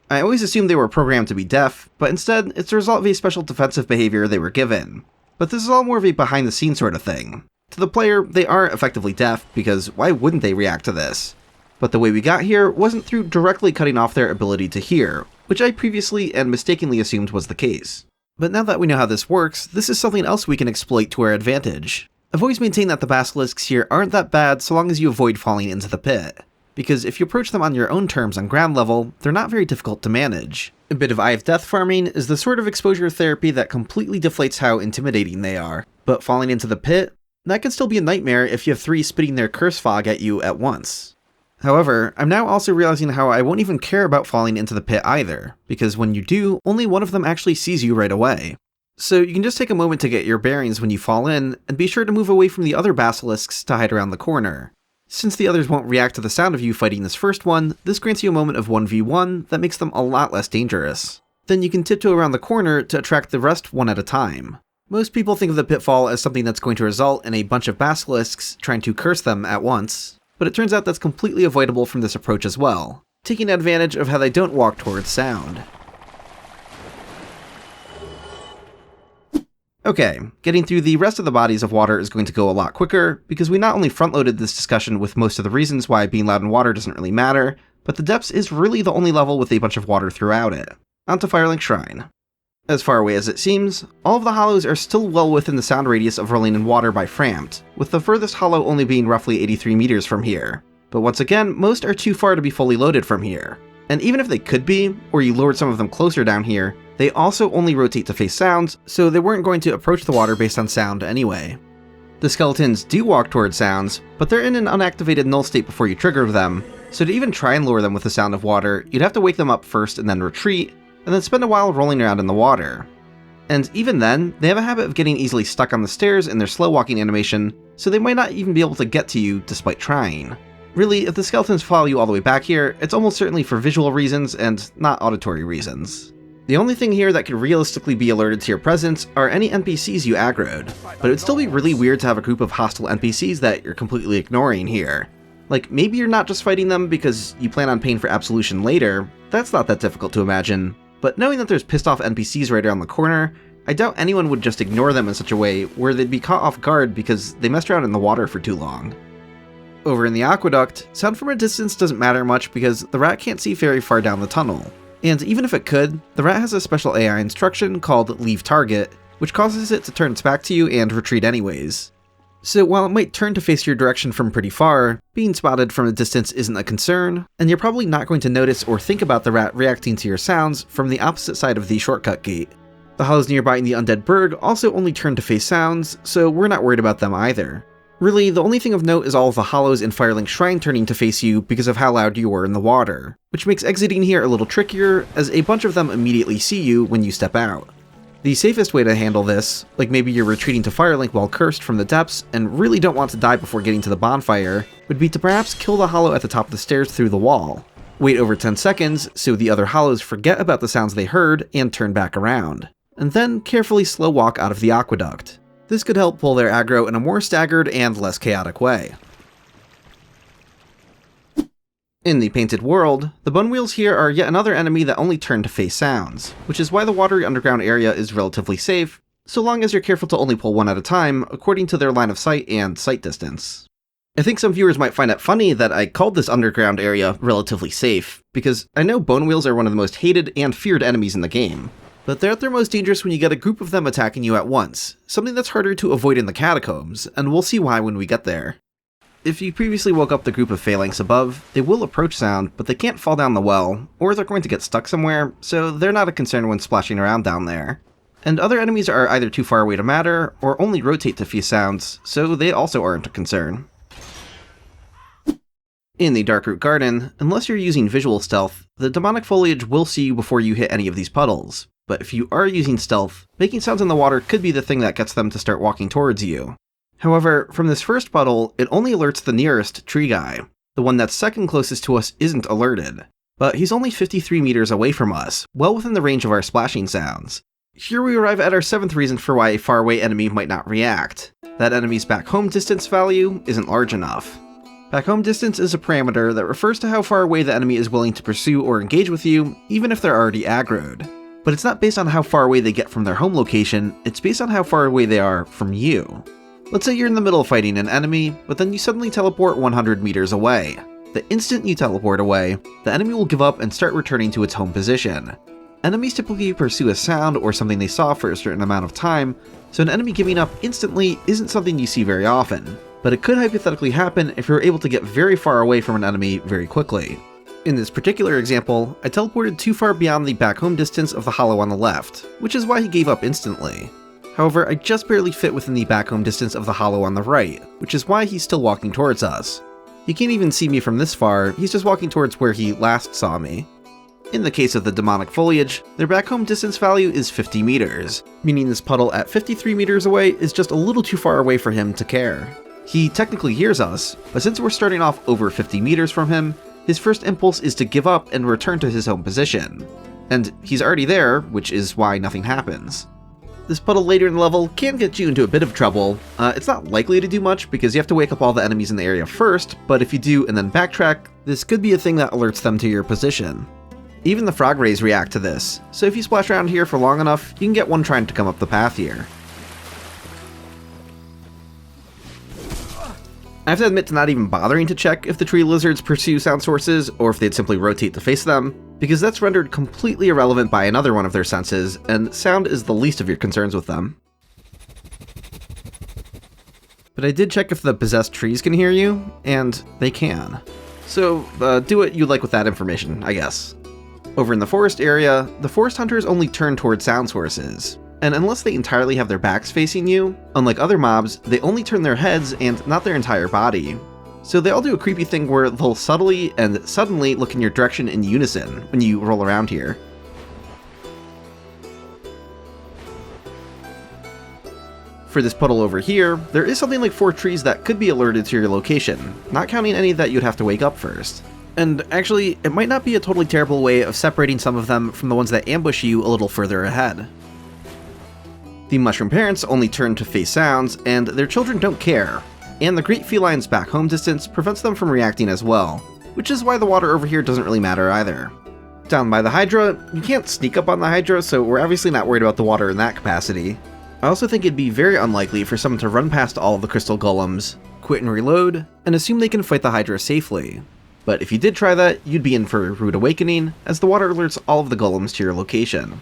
I always assumed they were programmed to be deaf, but instead it's the result of a special defensive behavior they were given. But this is all more of a behind-the-scenes sort of thing. To the player, they are effectively deaf, because why wouldn't they react to this? But the way we got here wasn't through directly cutting off their ability to hear, which I previously and mistakenly assumed was the case. But now that we know how this works, this is something else we can exploit to our advantage. I've always maintained that the basilisks here aren't that bad so long as you avoid falling into the pit, because if you approach them on your own terms on ground level, they're not very difficult to manage. A bit of Eye of Death farming is the sort of exposure therapy that completely deflates how intimidating they are, but falling into the pit? That can still be a nightmare if you have 3 spitting their curse fog at you at once. However, I'm now also realizing how I won't even care about falling into the pit either, because when you do, only one of them actually sees you right away. So you can just take a moment to get your bearings when you fall in, and be sure to move away from the other basilisks to hide around the corner. Since the others won't react to the sound of you fighting this first one, this grants you a moment of 1v1 that makes them a lot less dangerous. Then you can tiptoe around the corner to attract the rest one at a time. Most people think of the pitfall as something that's going to result in a bunch of basilisks trying to curse them at once, but it turns out that's completely avoidable from this approach as well, taking advantage of how they don't walk towards sound. Okay, getting through the rest of the bodies of water is going to go a lot quicker, because we not only front-loaded this discussion with most of the reasons why being loud in water doesn't really matter, but the depths is really the only level with a bunch of water throughout it. Onto Firelink Shrine. As far away as it seems, all of the hollows are still well within the sound radius of rolling in water by Framped, with the furthest hollow only being roughly 83 meters from here. But once again, most are too far to be fully loaded from here. And even if they could be, or you lured some of them closer down here, they also only rotate to face sounds, so they weren't going to approach the water based on sound anyway. The skeletons do walk towards sounds, but they're in an unactivated null state before you trigger them, so to even try and lure them with the sound of water, you'd have to wake them up first and then retreat, and then spend a while rolling around in the water. And even then, they have a habit of getting easily stuck on the stairs in their slow walking animation, so they might not even be able to get to you despite trying. Really, if the skeletons follow you all the way back here, it's almost certainly for visual reasons and not auditory reasons. The only thing here that could realistically be alerted to your presence are any NPCs you aggroed, but it would still be really weird to have a group of hostile NPCs that you're completely ignoring here. Like, maybe you're not just fighting them because you plan on paying for absolution later, that's not that difficult to imagine, but knowing that there's pissed off NPCs right around the corner, I doubt anyone would just ignore them in such a way where they'd be caught off guard because they messed around in the water for too long. Over in the aqueduct, sound from a distance doesn't matter much because the rat can't see very far down the tunnel. And even if it could, the rat has a special AI instruction called Leave Target, which causes it to turn its back to you and retreat anyways. So while it might turn to face your direction from pretty far, being spotted from a distance isn't a concern, and you're probably not going to notice or think about the rat reacting to your sounds from the opposite side of the shortcut gate. The hollows nearby in the Undead Berg also only turn to face sounds, so we're not worried about them either. Really, the only thing of note is all of the hollows in Firelink Shrine turning to face you because of how loud you were in the water, which makes exiting here a little trickier, as a bunch of them immediately see you when you step out. The safest way to handle this, like maybe you're retreating to Firelink while cursed from the depths and really don't want to die before getting to the bonfire, would be to perhaps kill the hollow at the top of the stairs through the wall. Wait over 10 seconds so the other hollows forget about the sounds they heard and turn back around, and then carefully slow walk out of the aqueduct. This could help pull their aggro in a more staggered and less chaotic way. In the Painted World, the bone wheels here are yet another enemy that only turn to face sounds, which is why the watery underground area is relatively safe, so long as you're careful to only pull one at a time according to their line of sight and sight distance. I think some viewers might find it funny that I called this underground area relatively safe, because I know bone wheels are one of the most hated and feared enemies in the game. But they're at their most dangerous when you get a group of them attacking you at once, something that's harder to avoid in the catacombs, and we'll see why when we get there. If you previously woke up the group of phalanx above, they will approach sound, but they can't fall down the well, or they're going to get stuck somewhere, so they're not a concern when splashing around down there. And other enemies are either too far away to matter, or only rotate to face sounds, so they also aren't a concern. In the Darkroot Garden, unless you're using visual stealth, the demonic foliage will see you before you hit any of these puddles. But if you are using stealth, making sounds in the water could be the thing that gets them to start walking towards you. However, from this first puddle, it only alerts the nearest tree guy. The one that's second closest to us isn't alerted. But he's only 53 meters away from us, well within the range of our splashing sounds. Here we arrive at our 7th reason for why a faraway enemy might not react. That enemy's back home distance value isn't large enough. Back home distance is a parameter that refers to how far away the enemy is willing to pursue or engage with you, even if they're already aggroed. But it's not based on how far away they get from their home location, it's based on how far away they are from you. Let's say you're in the middle of fighting an enemy, but then you suddenly teleport 100 meters away. The instant you teleport away, the enemy will give up and start returning to its home position. Enemies typically pursue a sound or something they saw for a certain amount of time, so an enemy giving up instantly isn't something you see very often, but it could hypothetically happen if you're able to get very far away from an enemy very quickly. In this particular example, I teleported too far beyond the back home distance of the hollow on the left, which is why he gave up instantly. However, I just barely fit within the back home distance of the hollow on the right, which is why he's still walking towards us. He can't even see me from this far, he's just walking towards where he last saw me. In the case of the demonic foliage, their back home distance value is 50 meters, meaning this puddle at 53 meters away is just a little too far away for him to care. He technically hears us, but since we're starting off over 50 meters from him, his first impulse is to give up and return to his home position. And he's already there, which is why nothing happens. This puddle later in the level can get you into a bit of trouble. It's not likely to do much because you have to wake up all the enemies in the area first, but if you do and then backtrack, this could be a thing that alerts them to your position. Even the frog rays react to this, so if you splash around here for long enough, you can get one trying to come up the path here. I have to admit to not even bothering to check if the tree lizards pursue sound sources or if they'd simply rotate to face them, because that's rendered completely irrelevant by another one of their senses, and sound is the least of your concerns with them. But I did check if the possessed trees can hear you, and they can. So do what you like with that information, I guess. Over in the forest area, the forest hunters only turn toward sound sources, and unless they entirely have their backs facing you, unlike other mobs, they only turn their heads and not their entire body. So they all do a creepy thing where they'll subtly and suddenly look in your direction in unison when you roll around here. For this puddle over here, there is something like 4 trees that could be alerted to your location, not counting any that you'd have to wake up first. And actually, it might not be a totally terrible way of separating some of them from the ones that ambush you a little further ahead. The mushroom parents only turn to face sounds, and their children don't care, and the great feline's back home distance prevents them from reacting as well, which is why the water over here doesn't really matter either. Down by the Hydra, you can't sneak up on the Hydra, so we're obviously not worried about the water in that capacity. I also think it'd be very unlikely for someone to run past all of the crystal golems, quit and reload, and assume they can fight the Hydra safely. But if you did try that, you'd be in for a rude awakening, as the water alerts all of the golems to your location.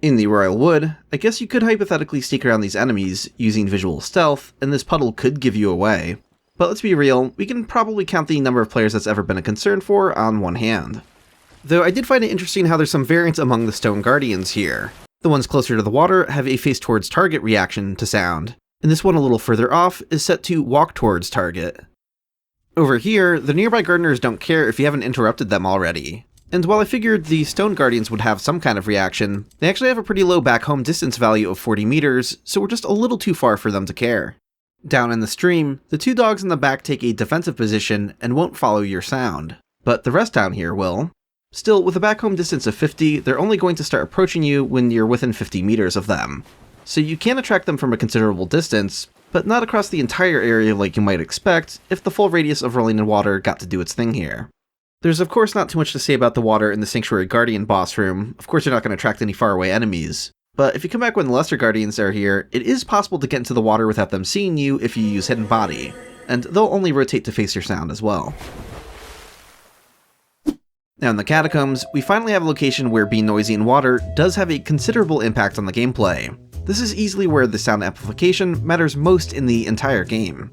In the Royal Wood, I guess you could hypothetically sneak around these enemies using visual stealth, and this puddle could give you away. But let's be real, we can probably count the number of players that's ever been a concern for on one hand. Though I did find it interesting how there's some variance among the stone guardians here. The ones closer to the water have a face towards target reaction to sound, and this one a little further off is set to walk towards target. Over here, the nearby gardeners don't care if you haven't interrupted them already. And while I figured the stone guardians would have some kind of reaction, they actually have a pretty low back home distance value of 40 meters, so we're just a little too far for them to care. Down in the stream, the 2 dogs in the back take a defensive position and won't follow your sound, but the rest down here will. Still, with a back home distance of 50, they're only going to start approaching you when you're within 50 meters of them. So you can attract them from a considerable distance, but not across the entire area like you might expect if the full radius of rolling in water got to do its thing here. There's of course not too much to say about the water in the Sanctuary Guardian boss room. Of course you're not going to attract any faraway enemies. But if you come back when the Lesser Guardians are here, it is possible to get into the water without them seeing you if you use Hidden Body, and they'll only rotate to face your sound as well. Now in the Catacombs, we finally have a location where being noisy in water does have a considerable impact on the gameplay. This is easily where the sound amplification matters most in the entire game.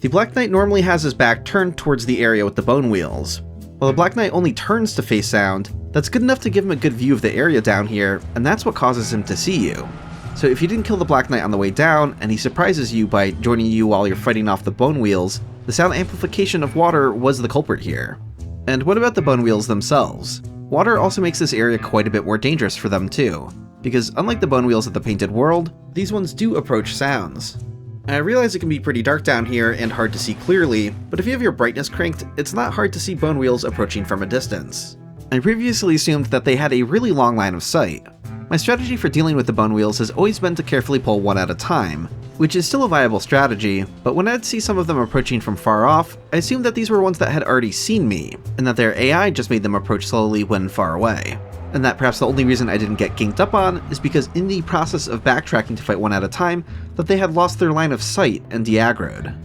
The Black Knight normally has his back turned towards the area with the bone wheels. While the Black Knight only turns to face sound, that's good enough to give him a good view of the area down here, and that's what causes him to see you. So if you didn't kill the Black Knight on the way down, and he surprises you by joining you while you're fighting off the bone wheels, the sound amplification of water was the culprit here. And what about the bone wheels themselves? Water also makes this area quite a bit more dangerous for them too, because unlike the bone wheels of the Painted World, these ones do approach sounds. I realize it can be pretty dark down here and hard to see clearly, but if you have your brightness cranked, it's not hard to see bone wheels approaching from a distance. I previously assumed that they had a really long line of sight. My strategy for dealing with the bone wheels has always been to carefully pull one at a time, which is still a viable strategy, but when I'd see some of them approaching from far off, I assumed that these were ones that had already seen me, and that their AI just made them approach slowly when far away. and that perhaps the only reason I didn't get ganked up on is because in the process of backtracking to fight one at a time, that they had lost their line of sight and de-aggroed.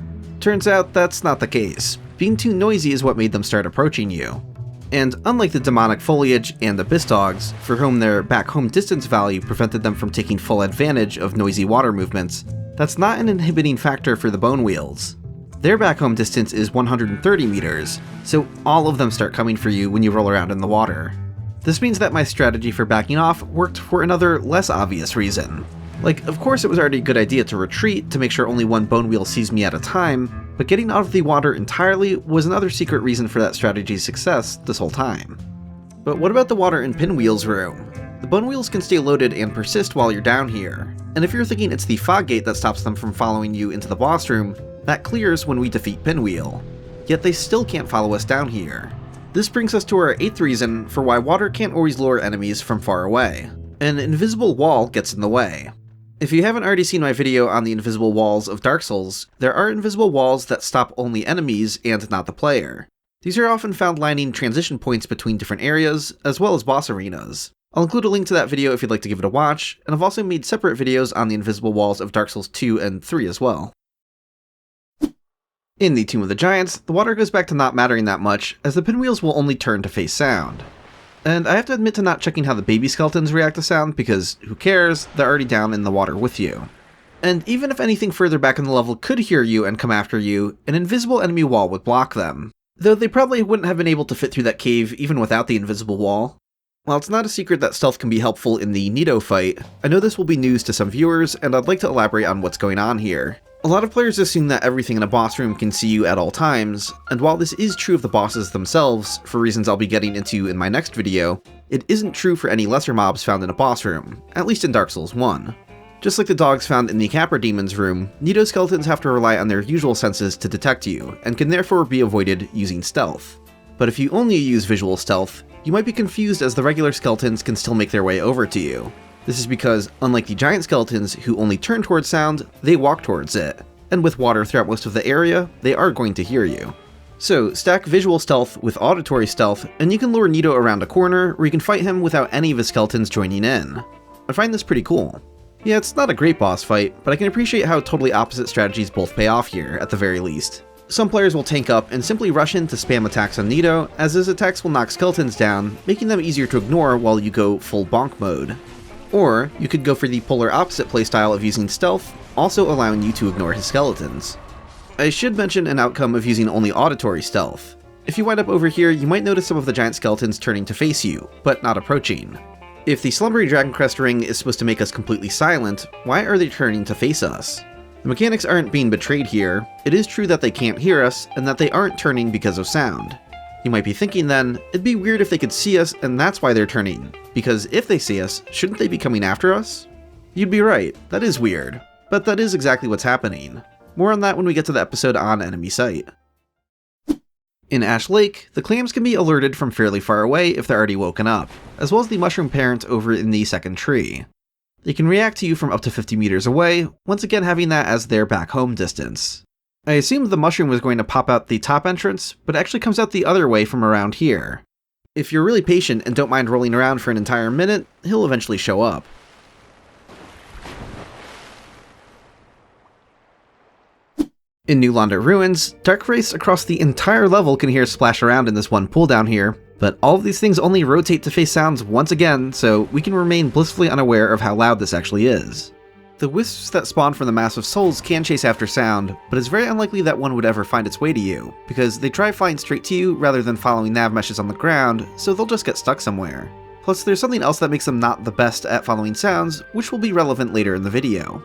Turns out that's not the case. Being too noisy is what made them start approaching you. And unlike the demonic foliage and abyss dogs, for whom their back home distance value prevented them from taking full advantage of noisy water movements, that's not an inhibiting factor for the bone wheels. Their back home distance is 130 meters, so all of them start coming for you when you roll around in the water. This means that my strategy for backing off worked for another, less obvious reason. Like, of course it was already a good idea to retreat to make sure only one bone wheel sees me at a time, but getting out of the water entirely was another secret reason for that strategy's success this whole time. But what about the water in Pinwheel's room? The bone wheels can stay loaded and persist while you're down here, and if you're thinking it's the fog gate that stops them from following you into the boss room, that clears when we defeat Pinwheel. Yet they still can't follow us down here. This brings us to our 8th reason for why water can't always lure enemies from far away. An invisible wall gets in the way. If you haven't already seen my video on the invisible walls of Dark Souls, there are invisible walls that stop only enemies and not the player. These are often found lining transition points between different areas, as well as boss arenas. I'll include a link to that video if you'd like to give it a watch, and I've also made separate videos on the invisible walls of Dark Souls 2 and 3 as well. In the Tomb of the Giants, the water goes back to not mattering that much, as the pinwheels will only turn to face sound. And I have to admit to not checking how the baby skeletons react to sound, because who cares, they're already down in the water with you. And even if anything further back in the level could hear you and come after you, an invisible enemy wall would block them. Though they probably wouldn't have been able to fit through that cave even without the invisible wall. While it's not a secret that stealth can be helpful in the Nito fight, I know this will be news to some viewers, and I'd like to elaborate on what's going on here. A lot of players assume that everything in a boss room can see you at all times, and while this is true of the bosses themselves, for reasons I'll be getting into in my next video, it isn't true for any lesser mobs found in a boss room, at least in Dark Souls 1. Just like the dogs found in the Capra Demon's room, Nito skeletons have to rely on their usual senses to detect you, and can therefore be avoided using stealth. But if you only use visual stealth, you might be confused as the regular skeletons can still make their way over to you. This is because, unlike the giant skeletons who only turn towards sound, they walk towards it, and with water throughout most of the area, they are going to hear you. So stack visual stealth with auditory stealth, and you can lure Nito around a corner where you can fight him without any of his skeletons joining in. I find this pretty cool. Yeah, it's not a great boss fight, but I can appreciate how totally opposite strategies both pay off here, at the very least. Some players will tank up and simply rush in to spam attacks on Nito, as his attacks will knock skeletons down, making them easier to ignore while you go full bonk mode. Or, you could go for the polar opposite playstyle of using stealth, also allowing you to ignore his skeletons. I should mention an outcome of using only auditory stealth. If you wind up over here, you might notice some of the giant skeletons turning to face you, but not approaching. If the Slumbering Dragoncrest ring is supposed to make us completely silent, why are they turning to face us? The mechanics aren't being betrayed here. It is true that they can't hear us, and that they aren't turning because of sound. You might be thinking then, it'd be weird if they could see us and that's why they're turning, because if they see us, shouldn't they be coming after us? You'd be right, that is weird, but that is exactly what's happening. More on that when we get to the episode on enemy sight. In Ash Lake, the clams can be alerted from fairly far away if they're already woken up, as well as the mushroom parent over in the second tree. They can react to you from up to 50 meters away, once again having that as their back home distance. I assumed the mushroom was going to pop out the top entrance, but it actually comes out the other way from around here. If you're really patient and don't mind rolling around for an entire minute, he'll eventually show up. In New Londo Ruins, Dark Wraiths across the entire level can hear splash around in this one pool down here, but all of these things only rotate to face sounds once again, so we can remain blissfully unaware of how loud this actually is. The wisps that spawn from the massive souls can chase after sound, but it's very unlikely that one would ever find its way to you, because they try flying straight to you rather than following nav meshes on the ground, so they'll just get stuck somewhere. Plus there's something else that makes them not the best at following sounds, which will be relevant later in the video.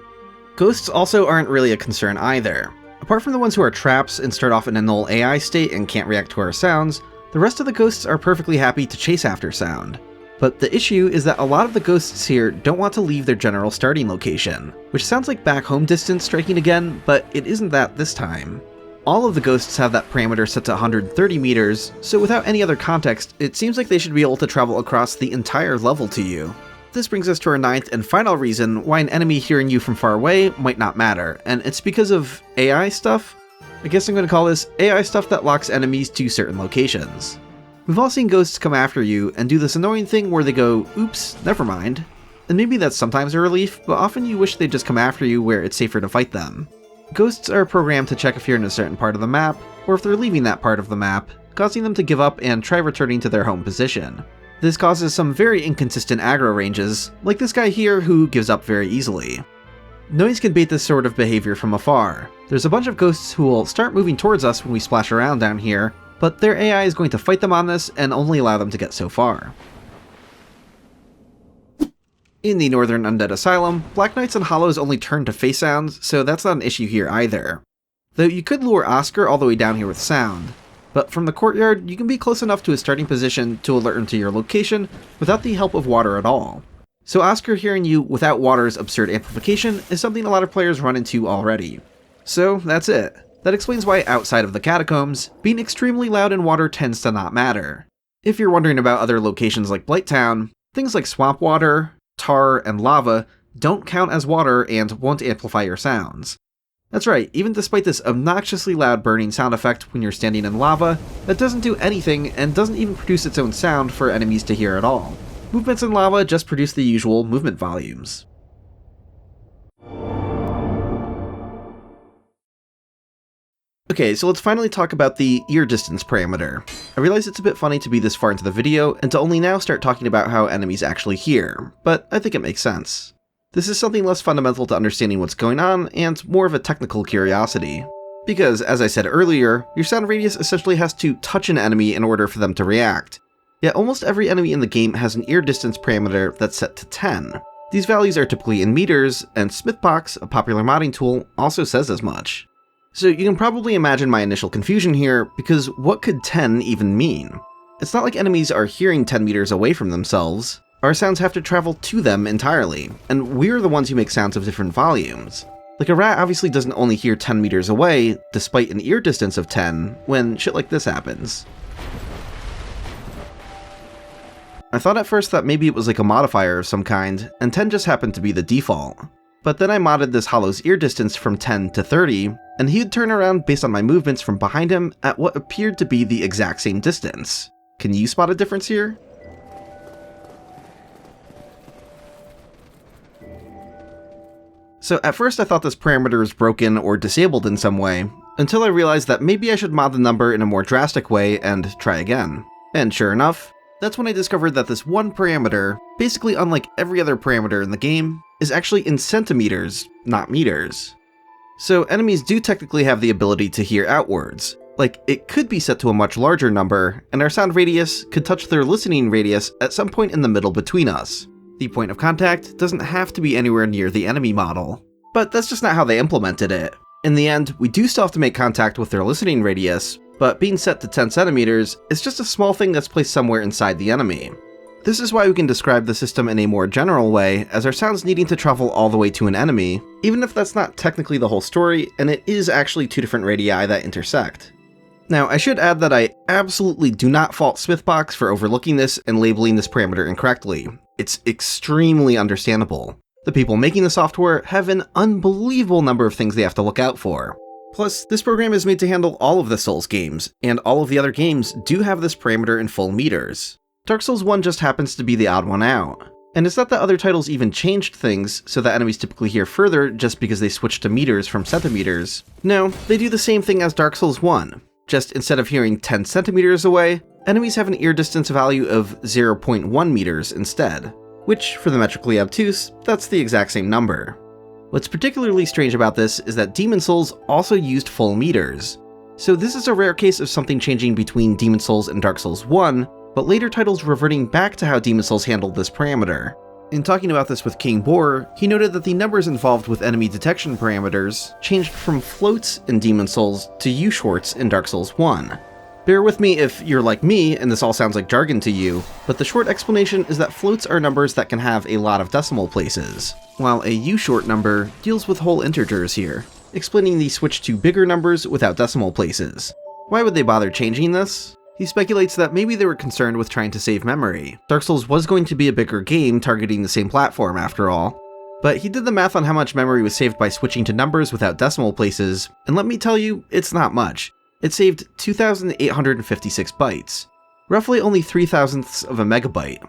Ghosts also aren't really a concern either. Apart from the ones who are traps and start off in a null AI state and can't react to our sounds, the rest of the ghosts are perfectly happy to chase after sound. But the issue is that a lot of the ghosts here don't want to leave their general starting location, which sounds like back home distance striking again, but it isn't that this time. All of the ghosts have that parameter set to 130 meters, so without any other context, it seems like they should be able to travel across the entire level to you. This brings us to our 9th and final reason why an enemy hearing you from far away might not matter, and it's because of AI stuff? I guess I'm going to call this AI stuff that locks enemies to certain locations. We've all seen ghosts come after you and do this annoying thing where they go, oops, never mind. And maybe that's sometimes a relief, but often you wish they'd just come after you where it's safer to fight them. Ghosts are programmed to check if you're in a certain part of the map, or if they're leaving that part of the map, causing them to give up and try returning to their home position. This causes some very inconsistent aggro ranges, like this guy here who gives up very easily. Noise can bait this sort of behavior from afar. There's a bunch of ghosts who will start moving towards us when we splash around down here, but their AI is going to fight them on this and only allow them to get so far. In the Northern Undead Asylum, Black Knights and Hollows only turn to face sounds, so that's not an issue here either. Though you could lure Oscar all the way down here with sound, but from the courtyard, you can be close enough to his starting position to alert him to your location without the help of water at all. So Oscar hearing you without water's absurd amplification is something a lot of players run into already. So that's it. That explains why outside of the catacombs, being extremely loud in water tends to not matter. If you're wondering about other locations like Blighttown, things like swamp water, tar, and lava don't count as water and won't amplify your sounds. That's right, even despite this obnoxiously loud burning sound effect when you're standing in lava, that doesn't do anything and doesn't even produce its own sound for enemies to hear at all. Movements in lava just produce the usual movement volumes. Okay, so let's finally talk about the ear distance parameter. I realize it's a bit funny to be this far into the video and to only now start talking about how enemies actually hear, but I think it makes sense. This is something less fundamental to understanding what's going on and more of a technical curiosity. Because, as I said earlier, your sound radius essentially has to touch an enemy in order for them to react. Yet almost every enemy in the game has an ear distance parameter that's set to 10. These values are typically in meters, and Smithbox, a popular modding tool, also says as much. So you can probably imagine my initial confusion here, because what could 10 even mean? It's not like enemies are hearing 10 meters away from themselves. Our sounds have to travel to them entirely, and we're the ones who make sounds of different volumes. Like a rat obviously doesn't only hear 10 meters away, despite an ear distance of 10, when shit like this happens. I thought at first that maybe it was like a modifier of some kind, and 10 just happened to be the default. But then I modded this Hollow's ear distance from 10 to 30, and he'd turn around based on my movements from behind him at what appeared to be the exact same distance. Can you spot a difference here? So at first I thought this parameter was broken or disabled in some way, until I realized that maybe I should mod the number in a more drastic way and try again. And sure enough, that's when I discovered that this one parameter, basically unlike every other parameter in the game, is actually in centimeters, not meters. So enemies do technically have the ability to hear outwards. Like, it could be set to a much larger number, and our sound radius could touch their listening radius at some point in the middle between us. The point of contact doesn't have to be anywhere near the enemy model. But that's just not how they implemented it. In the end, we do still have to make contact with their listening radius, but being set to 10 centimeters is just a small thing that's placed somewhere inside the enemy. This is why we can describe the system in a more general way as our sounds needing to travel all the way to an enemy, even if that's not technically the whole story, and it is actually two different radii that intersect. Now, I should add that I absolutely do not fault Smithbox for overlooking this and labeling this parameter incorrectly. It's extremely understandable. The people making the software have an unbelievable number of things they have to look out for. Plus, this program is made to handle all of the Souls games, and all of the other games do have this parameter in full meters. Dark Souls 1 just happens to be the odd one out. And it's not that other titles even changed things so that enemies typically hear further just because they switched to meters from centimeters. No, they do the same thing as Dark Souls 1. Just instead of hearing 10 centimeters away, enemies have an ear distance value of 0.1 meters instead. Which, for the metrically obtuse, that's the exact same number. What's particularly strange about this is that Demon Souls also used full meters. So this is a rare case of something changing between Demon Souls and Dark Souls 1, but later titles reverting back to how Demon Souls handled this parameter. In talking about this with King Boar, he noted that the numbers involved with enemy detection parameters changed from floats in Demon Souls to U-shorts in Dark Souls 1. Bear with me if you're like me and this all sounds like jargon to you, but the short explanation is that floats are numbers that can have a lot of decimal places, while a U-short number deals with whole integers here, explaining the switch to bigger numbers without decimal places. Why would they bother changing this? He speculates that maybe they were concerned with trying to save memory. Dark Souls was going to be a bigger game targeting the same platform after all. But he did the math on how much memory was saved by switching to numbers without decimal places, and let me tell you, it's not much. It saved 2,856 bytes. roughly only 0.03 of a megabyte.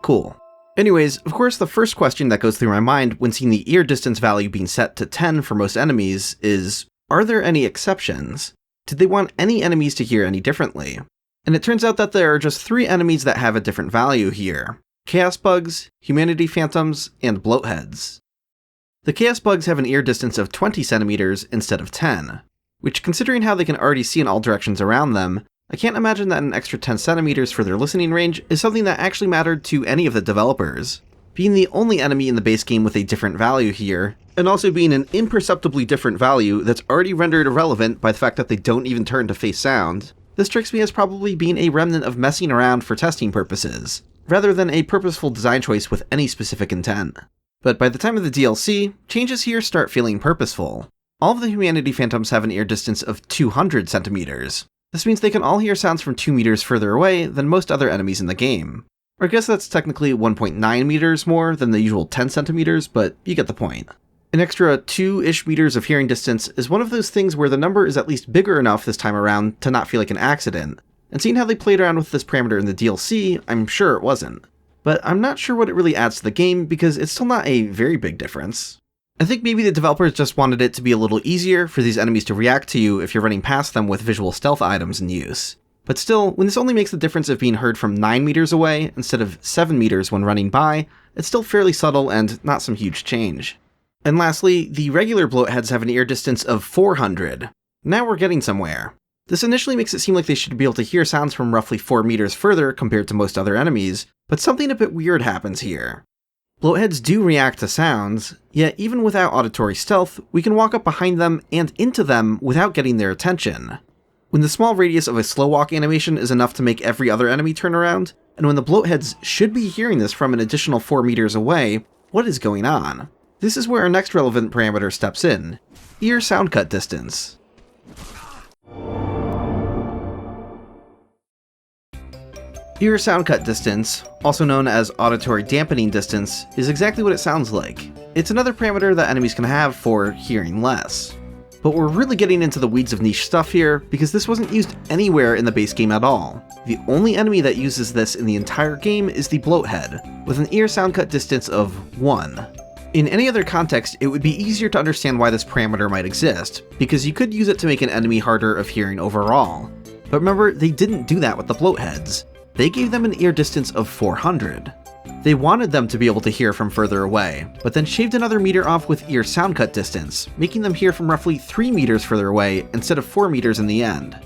Cool. Anyways, of course the first question that goes through my mind when seeing the ear distance value being set to 10 for most enemies is, are there any exceptions? Did they want any enemies to hear any differently? And it turns out that there are just 3 enemies that have a different value here: Chaos Bugs, Humanity Phantoms, and Bloatheads. The Chaos Bugs have an ear distance of 20 centimeters instead of 10, which, considering how they can already see in all directions around them, I can't imagine that an extra 10 centimeters for their listening range is something that actually mattered to any of the developers. Being the only enemy in the base game with a different value here, and also being an imperceptibly different value that's already rendered irrelevant by the fact that they don't even turn to face sound, this strikes me as probably being a remnant of messing around for testing purposes, rather than a purposeful design choice with any specific intent. But by the time of the DLC, changes here start feeling purposeful. All of the Humanity Phantoms have an ear distance of 200 centimeters. This means they can all hear sounds from 2 meters further away than most other enemies in the game. Or I guess that's technically 1.9 meters more than the usual 10 centimeters, but you get the point. An extra 2-ish meters of hearing distance is one of those things where the number is at least bigger enough this time around to not feel like an accident, and seeing how they played around with this parameter in the DLC, I'm sure it wasn't. But I'm not sure what it really adds to the game because it's still not a very big difference. I think maybe the developers just wanted it to be a little easier for these enemies to react to you if you're running past them with visual stealth items in use. But still, when this only makes the difference of being heard from 9 meters away instead of 7 meters when running by, it's still fairly subtle and not some huge change. And lastly, the regular Bloatheads have an ear distance of 400. Now we're getting somewhere. This initially makes it seem like they should be able to hear sounds from roughly 4 meters further compared to most other enemies, but something a bit weird happens here. Bloatheads do react to sounds, yet even without auditory stealth, we can walk up behind them and into them without getting their attention. When the small radius of a slow walk animation is enough to make every other enemy turn around, and when the Bloatheads should be hearing this from an additional 4 meters away, what is going on? This is where our next relevant parameter steps in: ear Soundcut Distance. Ear Soundcut Distance, also known as Auditory Dampening Distance, is exactly what it sounds like. It's another parameter that enemies can have for hearing less. But we're really getting into the weeds of niche stuff here, because this wasn't used anywhere in the base game at all. The only enemy that uses this in the entire game is the Bloathead, with an ear Soundcut Distance of 1. In any other context, it would be easier to understand why this parameter might exist, because you could use it to make an enemy harder of hearing overall. But remember, they didn't do that with the Bloatheads. They gave them an ear distance of 400. They wanted them to be able to hear from further away, but then shaved another meter off with ear Soundcut Distance, making them hear from roughly 3 meters further away instead of 4 meters in the end.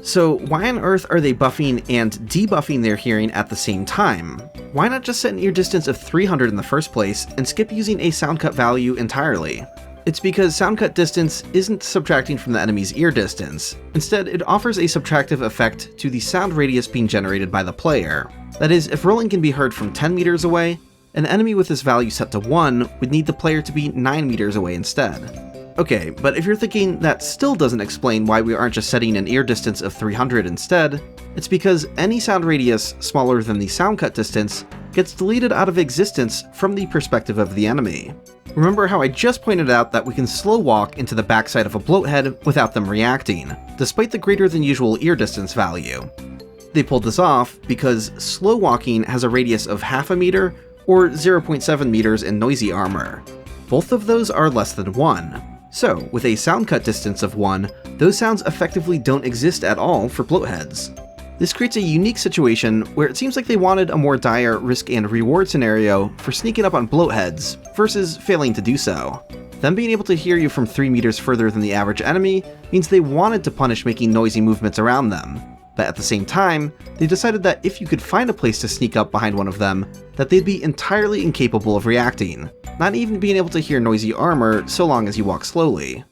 So why on earth are they buffing and debuffing their hearing at the same time? Why not just set an ear distance of 300 in the first place and skip using a Soundcut value entirely? It's because Soundcut Distance isn't subtracting from the enemy's ear distance. Instead, it offers a subtractive effect to the sound radius being generated by the player. That is, if rolling can be heard from 10 meters away, an enemy with this value set to 1 would need the player to be 9 meters away instead. Okay, but if you're thinking that still doesn't explain why we aren't just setting an ear distance of 300 instead, it's because any sound radius smaller than the Soundcut distance gets deleted out of existence from the perspective of the enemy. Remember how I just pointed out that we can slow walk into the backside of a Bloathead without them reacting, despite the greater than usual ear distance value. They pulled this off because slow walking has a radius of half a meter or 0.7 meters in noisy armor. Both of those are less than 1. So, with a Soundcut distance of 1, those sounds effectively don't exist at all for Bloatheads. This creates a unique situation where it seems like they wanted a more dire risk and reward scenario for sneaking up on Bloatheads, versus failing to do so. Them being able to hear you from 3 meters further than the average enemy means they wanted to punish making noisy movements around them. But at the same time, they decided that if you could find a place to sneak up behind one of them, that they'd be entirely incapable of reacting, not even being able to hear noisy armor so long as you walk slowly.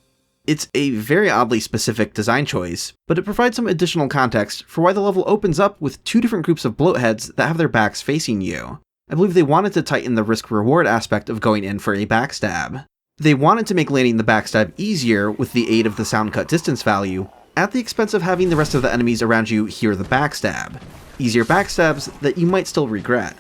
It's a very oddly specific design choice, but it provides some additional context for why the level opens up with 2 different groups of Bloatheads that have their backs facing you. I believe they wanted to tighten the risk-reward aspect of going in for a backstab. They wanted to make landing the backstab easier with the aid of the Soundcut distance value, at the expense of having the rest of the enemies around you hear the backstab. Easier backstabs that you might still regret.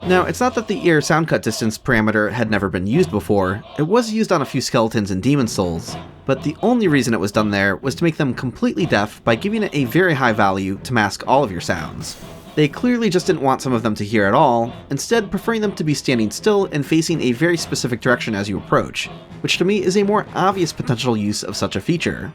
Now, it's not that the ear Soundcut Distance parameter had never been used before. It was used on a few skeletons in Demon Souls, but the only reason it was done there was to make them completely deaf by giving it a very high value to mask all of your sounds. They clearly just didn't want some of them to hear at all, instead preferring them to be standing still and facing a very specific direction as you approach, which to me is a more obvious potential use of such a feature.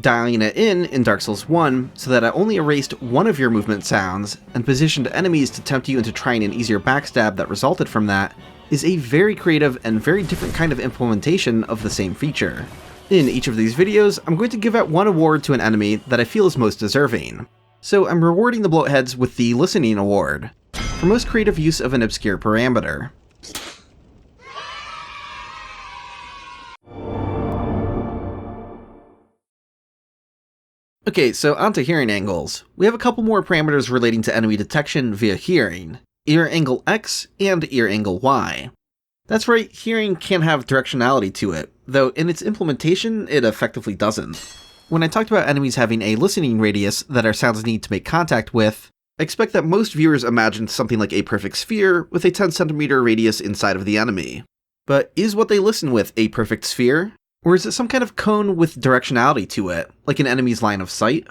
Dialing it in Dark Souls 1 so that it only erased one of your movement sounds and positioned enemies to tempt you into trying an easier backstab that resulted from that is a very creative and very different kind of implementation of the same feature. In each of these videos, I'm going to give out one award to an enemy that I feel is most deserving. So I'm rewarding the bloatheads with the Listening Award, for most creative use of an obscure parameter. Okay, so onto hearing angles. We have a couple more parameters relating to enemy detection via hearing: ear angle X and ear angle Y. That's right, hearing can have directionality to it, though in its implementation it effectively doesn't. When I talked about enemies having a listening radius that our sounds need to make contact with, I expect that most viewers imagined something like a perfect sphere with a 10cm radius inside of the enemy. But is what they listen with a perfect sphere? Or is it some kind of cone with directionality to it, like an enemy's line of sight?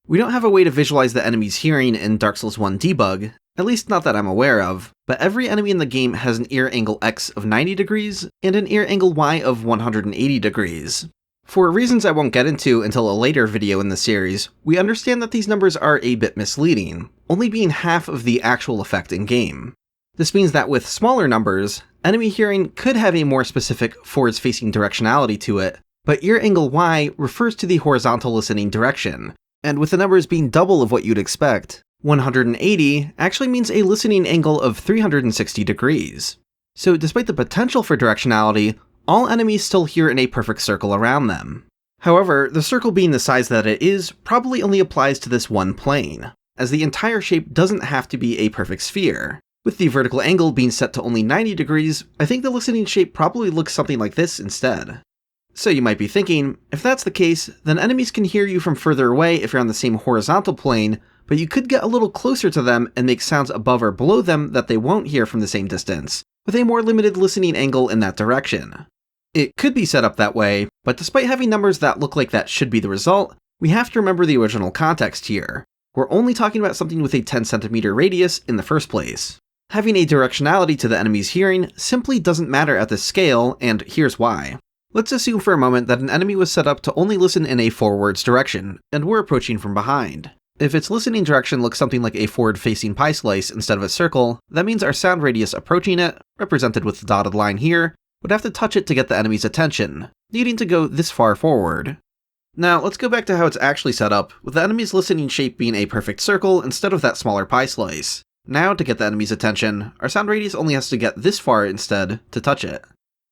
We don't have a way to visualize the enemy's hearing in Dark Souls 1 debug, at least not that I'm aware of, but every enemy in the game has an ear angle X of 90 degrees and an ear angle Y of 180 degrees. For reasons I won't get into until a later video in the series, we understand that these numbers are a bit misleading, only being half of the actual effect in-game. This means that with smaller numbers, enemy hearing could have a more specific forwards-facing directionality to it, but ear angle Y refers to the horizontal listening direction, and with the numbers being double of what you'd expect, 180 actually means a listening angle of 360 degrees. So despite the potential for directionality, all enemies still hear in a perfect circle around them. However, the circle being the size that it is probably only applies to this one plane, as the entire shape doesn't have to be a perfect sphere. With the vertical angle being set to only 90 degrees, I think the listening shape probably looks something like this instead. So you might be thinking, if that's the case, then enemies can hear you from further away if you're on the same horizontal plane, but you could get a little closer to them and make sounds above or below them that they won't hear from the same distance, with a more limited listening angle in that direction. It could be set up that way, but despite having numbers that look like that should be the result, we have to remember the original context here. We're only talking about something with a 10cm radius in the first place. Having a directionality to the enemy's hearing simply doesn't matter at this scale, and here's why. Let's assume for a moment that an enemy was set up to only listen in a forwards direction, and we're approaching from behind. If its listening direction looks something like a forward-facing pie slice instead of a circle, that means our sound radius approaching it, represented with the dotted line here, would have to touch it to get the enemy's attention, needing to go this far forward. Now, let's go back to how it's actually set up, with the enemy's listening shape being a perfect circle instead of that smaller pie slice. Now, to get the enemy's attention, our sound radius only has to get this far instead to touch it.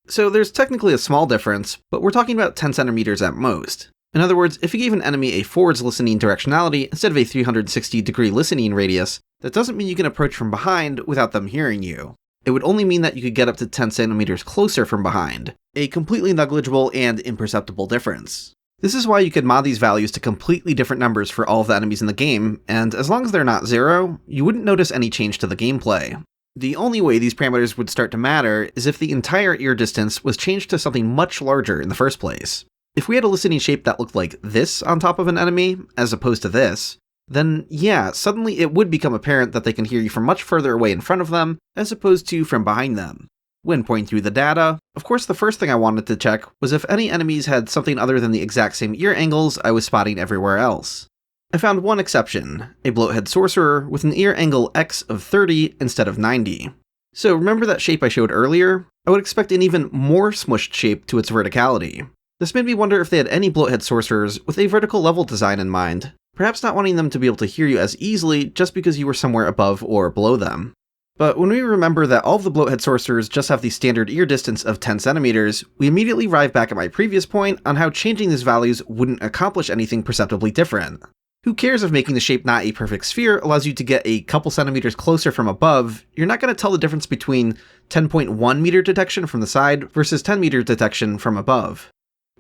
So there's technically a small difference, but we're talking about 10 centimeters at most. In other words, if you gave an enemy a forwards listening directionality instead of a 360 degree listening radius, that doesn't mean you can approach from behind without them hearing you. It would only mean that you could get up to 10 centimeters closer from behind, a completely negligible and imperceptible difference. This is why you could mod these values to completely different numbers for all of the enemies in the game, and as long as they're not 0, you wouldn't notice any change to the gameplay. The only way these parameters would start to matter is if the entire ear distance was changed to something much larger in the first place. If we had a listening shape that looked like this on top of an enemy, as opposed to this, then yeah, suddenly it would become apparent that they can hear you from much further away in front of them, as opposed to from behind them. When pointing through the data, of course the first thing I wanted to check was if any enemies had something other than the exact same ear angles I was spotting everywhere else. I found one exception, a bloathead sorcerer with an ear angle X of 30 instead of 90. So remember that shape I showed earlier? I would expect an even more smushed shape to its verticality. This made me wonder if they had any bloathead sorcerers with a vertical level design in mind, perhaps not wanting them to be able to hear you as easily just because you were somewhere above or below them. But when we remember that all of the bloathead sorcerers just have the standard ear distance of 10 centimeters, we immediately arrive back at my previous point on how changing these values wouldn't accomplish anything perceptibly different. Who cares if making the shape not a perfect sphere allows you to get a couple centimeters closer from above? You're not going to tell the difference between 10.1 meter detection from the side versus 10 meter detection from above.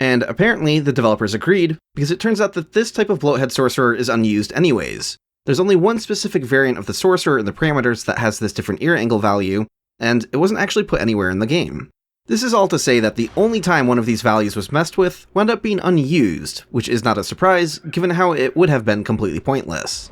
And apparently the developers agreed, because it turns out that this type of bloathead sorcerer is unused anyways. There's only one specific variant of the sorcerer in the parameters that has this different ear angle value, and it wasn't actually put anywhere in the game. This is all to say that the only time one of these values was messed with wound up being unused, which is not a surprise given how it would have been completely pointless.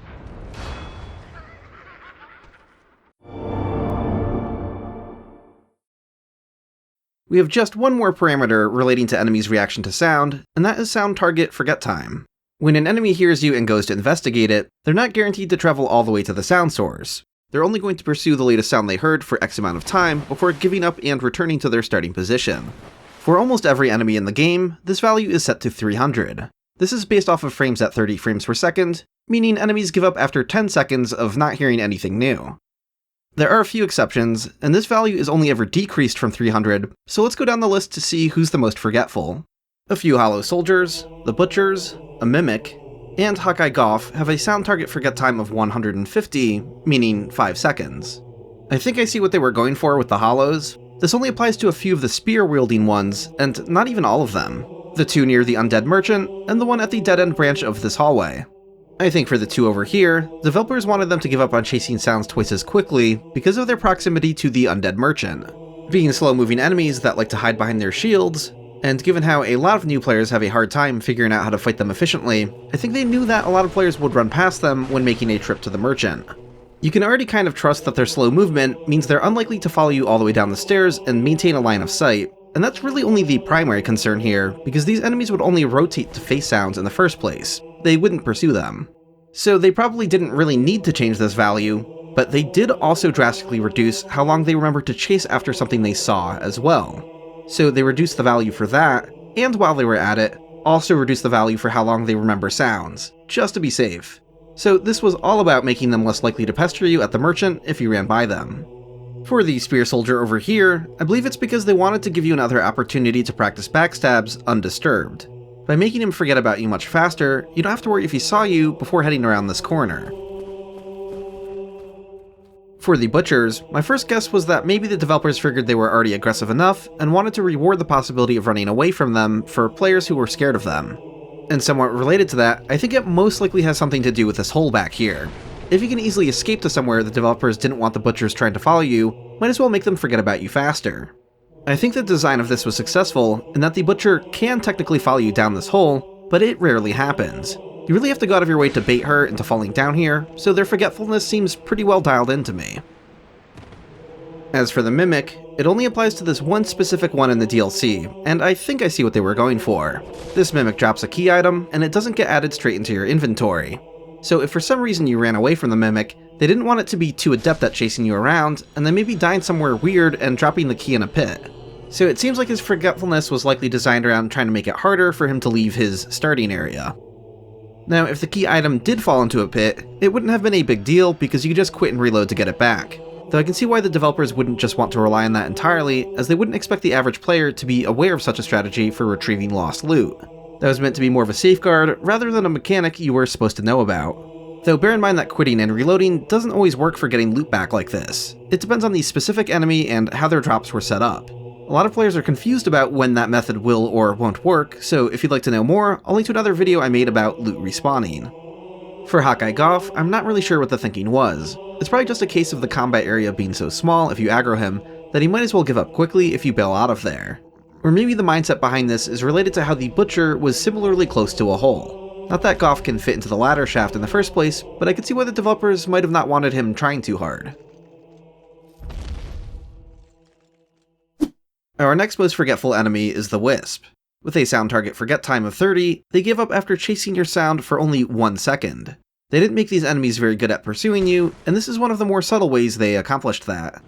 We have just one more parameter relating to enemies' reaction to sound, and that is sound target forget time. When an enemy hears you and goes to investigate it, they're not guaranteed to travel all the way to the sound source. They're only going to pursue the latest sound they heard for X amount of time before giving up and returning to their starting position. For almost every enemy in the game, this value is set to 300. This is based off of frames at 30 frames per second, meaning enemies give up after 10 seconds of not hearing anything new. There are a few exceptions, and this value is only ever decreased from 300, so let's go down the list to see who's the most forgetful. A few Hollow Soldiers, the Butchers, a Mimic, and Hawkeye Goff have a sound target forget time of 150, meaning 5 seconds. I think I see what they were going for with the Hollows. This only applies to a few of the spear-wielding ones, and not even all of them. The two near the Undead Merchant, and the one at the dead-end branch of this hallway. I think for the two over here, developers wanted them to give up on chasing sounds twice as quickly because of their proximity to the Undead Merchant. Being slow-moving enemies that like to hide behind their shields, and given how a lot of new players have a hard time figuring out how to fight them efficiently, I think they knew that a lot of players would run past them when making a trip to the merchant. You can already kind of trust that their slow movement means they're unlikely to follow you all the way down the stairs and maintain a line of sight, and that's really only the primary concern here, because these enemies would only rotate to face sounds in the first place. They wouldn't pursue them. So they probably didn't really need to change this value, but they did also drastically reduce how long they remember to chase after something they saw as well. So they reduced the value for that, and while they were at it, also reduced the value for how long they remember sounds, just to be safe. So this was all about making them less likely to pester you at the merchant if you ran by them. For the Spear Soldier over here, I believe it's because they wanted to give you another opportunity to practice backstabs undisturbed. By making him forget about you much faster, you don't have to worry if he saw you before heading around this corner. For the Butchers, my first guess was that maybe the developers figured they were already aggressive enough and wanted to reward the possibility of running away from them for players who were scared of them. And somewhat related to that, I think it most likely has something to do with this hole back here. If you can easily escape to somewhere the developers didn't want the Butchers trying to follow you, might as well make them forget about you faster. I think the design of this was successful, in that the Butcher can technically follow you down this hole, but it rarely happens. You really have to go out of your way to bait her into falling down here, so their forgetfulness seems pretty well dialed in to me. As for the Mimic, it only applies to this one specific one in the DLC, and I think I see what they were going for. This Mimic drops a key item, and it doesn't get added straight into your inventory. So if for some reason you ran away from the Mimic, they didn't want it to be too adept at chasing you around, and then maybe dying somewhere weird and dropping the key in a pit. So it seems like his forgetfulness was likely designed around trying to make it harder for him to leave his starting area. Now, if the key item did fall into a pit, it wouldn't have been a big deal because you could just quit and reload to get it back. Though I can see why the developers wouldn't just want to rely on that entirely, as they wouldn't expect the average player to be aware of such a strategy for retrieving lost loot. That was meant to be more of a safeguard, rather than a mechanic you were supposed to know about. Though bear in mind that quitting and reloading doesn't always work for getting loot back like this. It depends on the specific enemy and how their drops were set up. A lot of players are confused about when that method will or won't work, so if you'd like to know more, I'll link to another video I made about loot respawning. For Hawkeye Goff, I'm not really sure what the thinking was. It's probably just a case of the combat area being so small if you aggro him, that he might as well give up quickly if you bail out of there. Or maybe the mindset behind this is related to how the Butcher was similarly close to a hole. Not that Goff can fit into the ladder shaft in the first place, but I could see why the developers might have not wanted him trying too hard. Our next most forgetful enemy is the Wisp. With a sound target forget time of 30, they give up after chasing your sound for only 1 second. They didn't make these enemies very good at pursuing you, and this is one of the more subtle ways they accomplished that.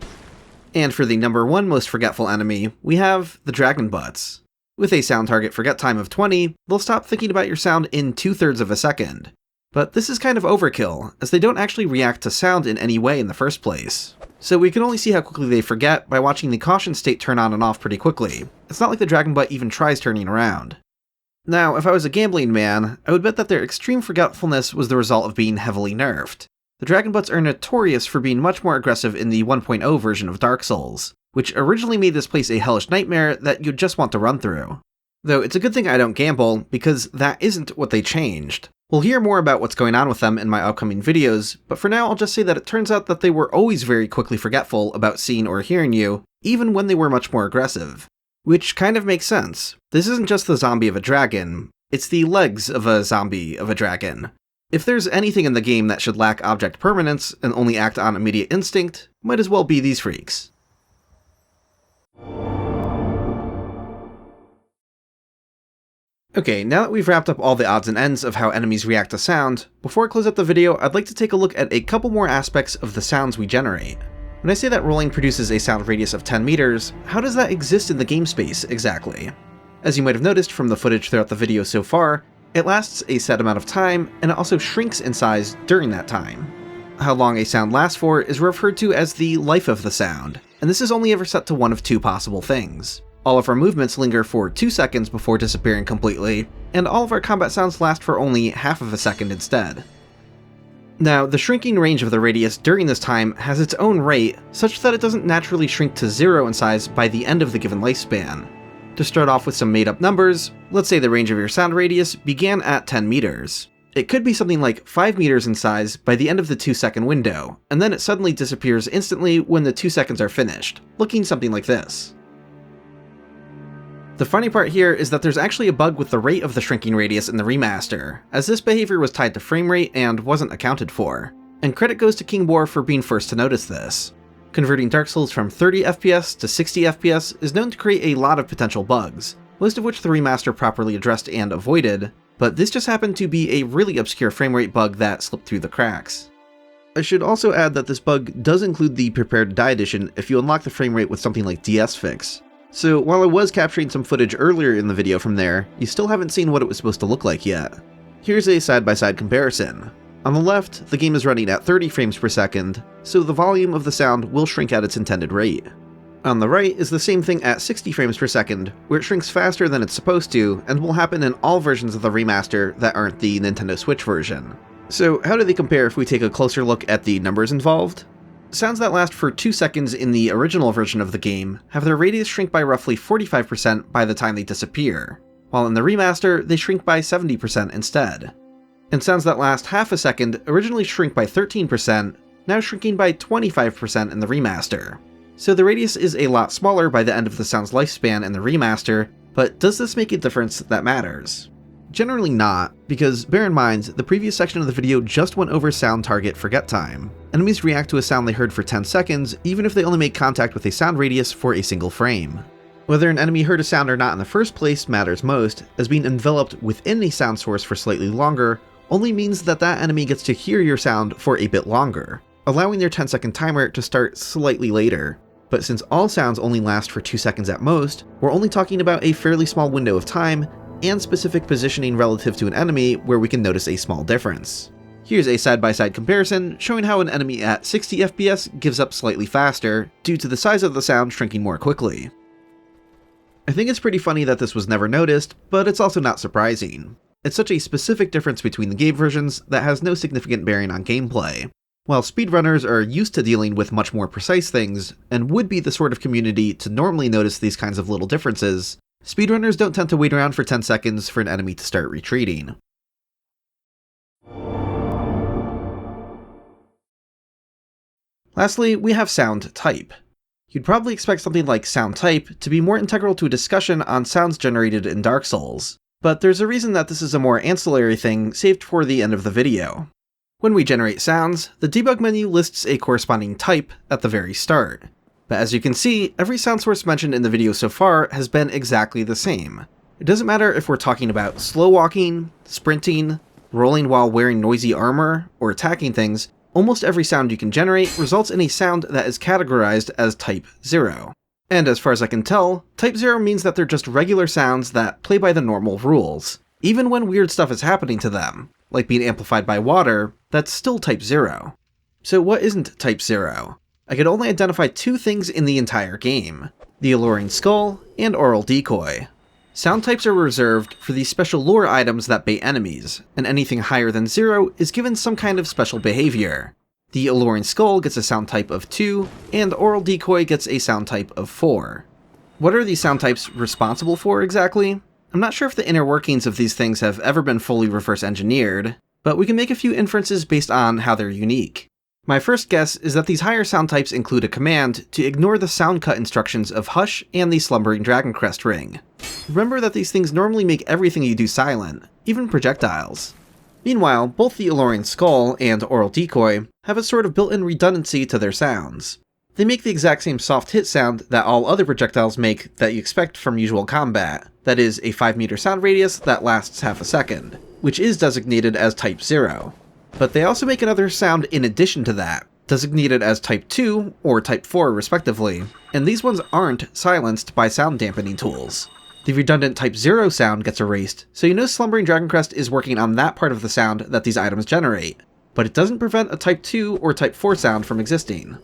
And for the number 1 most forgetful enemy, we have the Dragon Butts. With a sound target forget time of 20, they'll stop thinking about your sound in 2/3 of a second. But this is kind of overkill, as they don't actually react to sound in any way in the first place. So we can only see how quickly they forget by watching the caution state turn on and off pretty quickly. It's not like the Dragon Butt even tries turning around. Now, if I was a gambling man, I would bet that their extreme forgetfulness was the result of being heavily nerfed. The Dragon Butts are notorious for being much more aggressive in the 1.0 version of Dark Souls, which originally made this place a hellish nightmare that you'd just want to run through. Though it's a good thing I don't gamble, because that isn't what they changed. We'll hear more about what's going on with them in my upcoming videos, but for now I'll just say that it turns out that they were always very quickly forgetful about seeing or hearing you, even when they were much more aggressive. Which kind of makes sense. This isn't just the zombie of a dragon, it's the legs of a zombie of a dragon. If there's anything in the game that should lack object permanence and only act on immediate instinct, might as well be these freaks. Okay, now that we've wrapped up all the odds and ends of how enemies react to sound, before I close up the video, I'd like to take a look at a couple more aspects of the sounds we generate. When I say that rolling produces a sound radius of 10 meters, how does that exist in the game space exactly? As you might have noticed from the footage throughout the video so far, it lasts a set amount of time, and it also shrinks in size during that time. How long a sound lasts for is referred to as the life of the sound, and this is only ever set to one of two possible things. All of our movements linger for 2 seconds before disappearing completely, and all of our combat sounds last for only half of a second instead. Now, the shrinking range of the radius during this time has its own rate, such that it doesn't naturally shrink to 0 in size by the end of the given lifespan. To start off with some made-up numbers, let's say the range of your sound radius began at 10 meters. It could be something like 5 meters in size by the end of the 2-second window, and then it suddenly disappears instantly when the 2 seconds are finished, looking something like this. The funny part here is that there's actually a bug with the rate of the shrinking radius in the remaster, as this behavior was tied to frame rate and wasn't accounted for. And credit goes to King Boar for being first to notice this. Converting Dark Souls from 30 FPS to 60 FPS is known to create a lot of potential bugs, most of which the remaster properly addressed and avoided, but this just happened to be a really obscure framerate bug that slipped through the cracks. I should also add that this bug does include the Prepare to Die edition if you unlock the framerate with something like DS Fix. So while I was capturing some footage earlier in the video from there, you still haven't seen what it was supposed to look like yet. Here's a side-by-side comparison. On the left, the game is running at 30 frames per second, so the volume of the sound will shrink at its intended rate. On the right is the same thing at 60 frames per second, where it shrinks faster than it's supposed to, and will happen in all versions of the remaster that aren't the Nintendo Switch version. So how do they compare if we take a closer look at the numbers involved? Sounds that last for 2 seconds in the original version of the game have their radius shrink by roughly 45% by the time they disappear, while in the remaster they shrink by 70% instead. And sounds that last half a second originally shrink by 13%, now shrinking by 25% in the remaster. So the radius is a lot smaller by the end of the sound's lifespan in the remaster, but does this make a difference that matters? Generally not, because bear in mind, the previous section of the video just went over sound target forget time. Enemies react to a sound they heard for 10 seconds, even if they only make contact with a sound radius for a single frame. Whether an enemy heard a sound or not in the first place matters most, as being enveloped within a sound source for slightly longer only means that that enemy gets to hear your sound for a bit longer, allowing their 10-second timer to start slightly later. But since all sounds only last for 2 seconds at most, we're only talking about a fairly small window of time, and specific positioning relative to an enemy where we can notice a small difference. Here's a side-by-side comparison showing how an enemy at 60 FPS gives up slightly faster, due to the size of the sound shrinking more quickly. I think it's pretty funny that this was never noticed, but it's also not surprising. It's such a specific difference between the game versions that has no significant bearing on gameplay. While speedrunners are used to dealing with much more precise things, and would be the sort of community to normally notice these kinds of little differences, speedrunners don't tend to wait around for 10 seconds for an enemy to start retreating. Lastly, we have sound type. You'd probably expect something like sound type to be more integral to a discussion on sounds generated in Dark Souls, but there's a reason that this is a more ancillary thing saved for the end of the video. When we generate sounds, the debug menu lists a corresponding type at the very start. But as you can see, every sound source mentioned in the video so far has been exactly the same. It doesn't matter if we're talking about slow walking, sprinting, rolling while wearing noisy armor, or attacking things, almost every sound you can generate results in a sound that is categorized as type 0. And as far as I can tell, type 0 means that they're just regular sounds that play by the normal rules. Even when weird stuff is happening to them, like being amplified by water, that's still type 0. So what isn't type 0? I could only identify 2 things in the entire game: the alluring skull and oral decoy. Sound types are reserved for these special lure items that bait enemies, and anything higher than 0 is given some kind of special behavior. The alluring skull gets a sound type of 2, and oral decoy gets a sound type of 4. What are these sound types responsible for exactly? I'm not sure if the inner workings of these things have ever been fully reverse engineered, but we can make a few inferences based on how they're unique. My first guess is that these higher sound types include a command to ignore the soundcut instructions of Hush and the Slumbering Dragoncrest ring. Remember that these things normally make everything you do silent, even projectiles. Meanwhile, both the Alluring Skull and Oral Decoy have a sort of built-in redundancy to their sounds. They make the exact same soft hit sound that all other projectiles make that you expect from usual combat, that is, a 5-meter sound radius that lasts half a second, which is designated as Type 0. But they also make another sound in addition to that, designated as Type 2 or Type 4 respectively, and these ones aren't silenced by sound dampening tools. The redundant Type 0 sound gets erased, so you know Slumbering Dragoncrest is working on that part of the sound that these items generate, but it doesn't prevent a Type 2 or Type 4 sound from existing.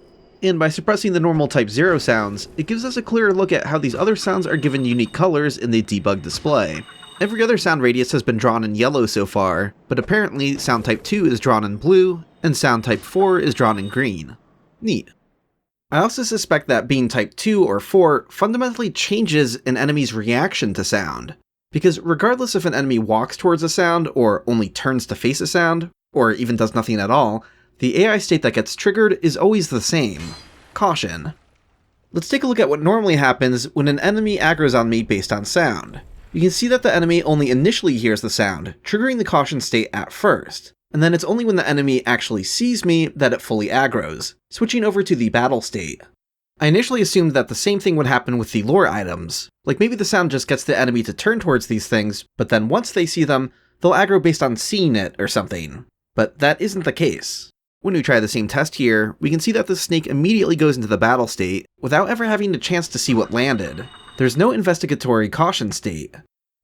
And by suppressing the normal Type 0 sounds, it gives us a clearer look at how these other sounds are given unique colors in the debug display. Every other sound radius has been drawn in yellow so far, but apparently sound type 2 is drawn in blue, and sound type 4 is drawn in green. Neat. I also suspect that being type 2 or 4 fundamentally changes an enemy's reaction to sound, because regardless if an enemy walks towards a sound, or only turns to face a sound, or even does nothing at all, the AI state that gets triggered is always the same: caution. Let's take a look at what normally happens when an enemy aggroes on me based on sound. You can see that the enemy only initially hears the sound, triggering the caution state at first, and then it's only when the enemy actually sees me that it fully aggroes, switching over to the battle state. I initially assumed that the same thing would happen with the lore items, like maybe the sound just gets the enemy to turn towards these things, but then once they see them, they'll aggro based on seeing it or something. But that isn't the case. When we try the same test here, we can see that the snake immediately goes into the battle state, without ever having a chance to see what landed. There's no investigatory caution state.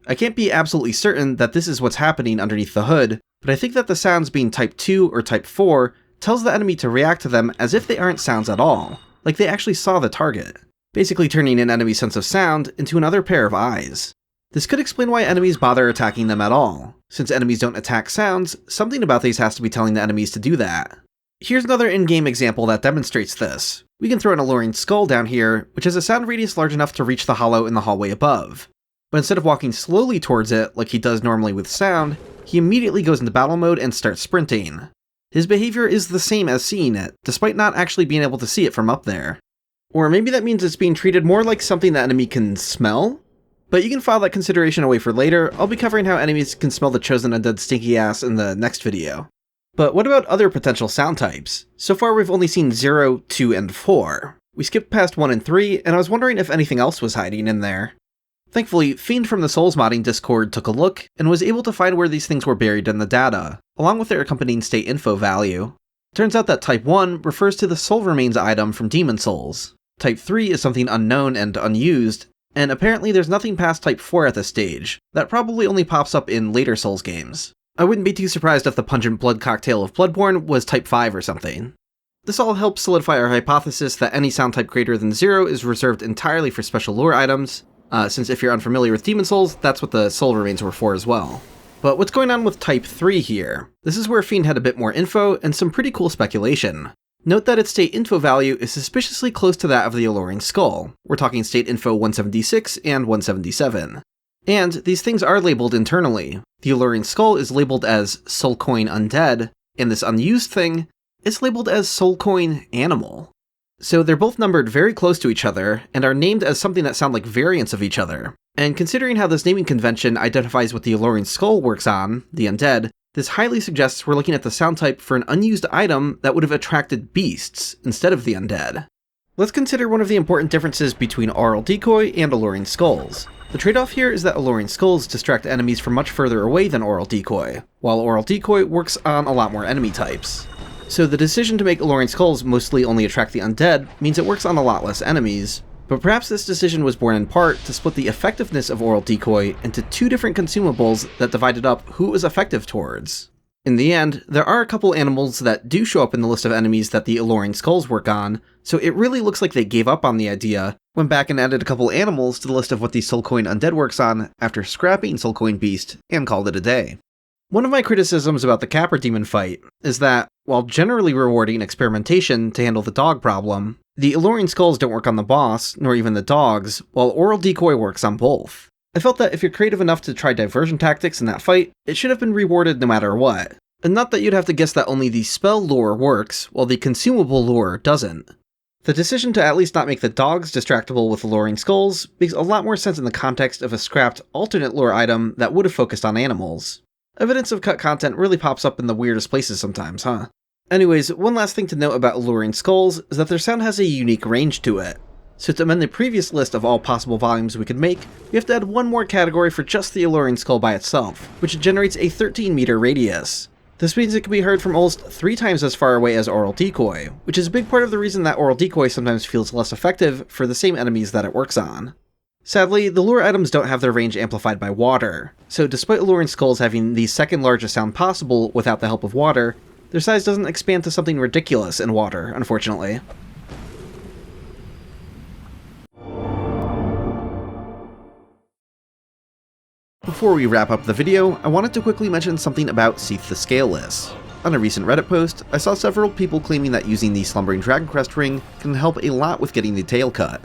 I can't be absolutely certain that this is what's happening underneath the hood, but I think that the sounds being Type 2 or Type 4 tells the enemy to react to them as if they aren't sounds at all, like they actually saw the target, basically turning an enemy's sense of sound into another pair of eyes. This could explain why enemies bother attacking them at all. Since enemies don't attack sounds, something about these has to be telling the enemies to do that. Here's another in-game example that demonstrates this. We can throw an Alluring Skull down here, which has a sound radius large enough to reach the hollow in the hallway above. But instead of walking slowly towards it, like he does normally with sound, he immediately goes into battle mode and starts sprinting. His behavior is the same as seeing it, despite not actually being able to see it from up there. Or maybe that means it's being treated more like something the enemy can smell? But you can file that consideration away for later. I'll be covering how enemies can smell the chosen undead stinky ass in the next video. But what about other potential sound types? So far we've only seen 0, 2, and 4. We skipped past 1 and 3, and I was wondering if anything else was hiding in there. Thankfully, Fiend from the Souls modding Discord took a look, and was able to find where these things were buried in the data, along with their accompanying state info value. Turns out that Type 1 refers to the Soul Remains item from Demon Souls. Type 3 is something unknown and unused, and apparently there's nothing past Type 4 at this stage. That probably only pops up in later Souls games. I wouldn't be too surprised if the pungent blood cocktail of Bloodborne was Type 5 or something. This all helps solidify our hypothesis that any sound type greater than 0 is reserved entirely for special lore items, since if you're unfamiliar with Demon Souls, that's what the Soul Remains were for as well. But what's going on with Type 3 here? This is where Fiend had a bit more info and some pretty cool speculation. Note that its state info value is suspiciously close to that of the Alluring Skull. We're talking state info 176 and 177. And these things are labeled internally. The Alluring Skull is labeled as Soulcoin Undead, and this unused thing is labeled as Soulcoin Animal. So they're both numbered very close to each other, and are named as something that sound like variants of each other. And considering how this naming convention identifies what the Alluring Skull works on, the undead, this highly suggests we're looking at the sound type for an unused item that would have attracted beasts instead of the undead. Let's consider one of the important differences between Oral Decoy and Alluring Skulls. The trade-off here is that Alluring Skulls distract enemies from much further away than Oral Decoy, while Oral Decoy works on a lot more enemy types. So the decision to make Alluring Skulls mostly only attract the undead means it works on a lot less enemies, but perhaps this decision was born in part to split the effectiveness of Oral Decoy into two different consumables that divided up who it was effective towards. In the end, there are a couple animals that do show up in the list of enemies that the Alluring Skulls work on, so it really looks like they gave up on the idea, went back and added a couple animals to the list of what the Soulcoin Undead works on after scrapping Soulcoin Beast, and called it a day. One of my criticisms about the Capra Demon fight is that, while generally rewarding experimentation to handle the dog problem, the Alluring Skulls don't work on the boss, nor even the dogs, while Oral Decoy works on both. I felt that if you're creative enough to try diversion tactics in that fight, it should have been rewarded no matter what. And not that you'd have to guess that only the spell lore works, while the consumable lore doesn't. The decision to at least not make the dogs distractible with luring skulls makes a lot more sense in the context of a scrapped alternate lore item that would have focused on animals. Evidence of cut content really pops up in the weirdest places sometimes, huh? Anyways, one last thing to note about alluring skulls is that their sound has a unique range to it. So to amend the previous list of all possible volumes we could make, we have to add one more category for just the alluring skull by itself, which generates a 13-meter radius. This means it can be heard from almost 3 times as far away as Oral Decoy, which is a big part of the reason that Oral Decoy sometimes feels less effective for the same enemies that it works on. Sadly, the lure items don't have their range amplified by water, so despite alluring skulls having the second largest sound possible without the help of water, their size doesn't expand to something ridiculous in water, unfortunately. Before we wrap up the video, I wanted to quickly mention something about Seath the Scaleless. On a recent Reddit post, I saw several people claiming that using the Slumbering Dragon Crest ring can help a lot with getting the tail cut.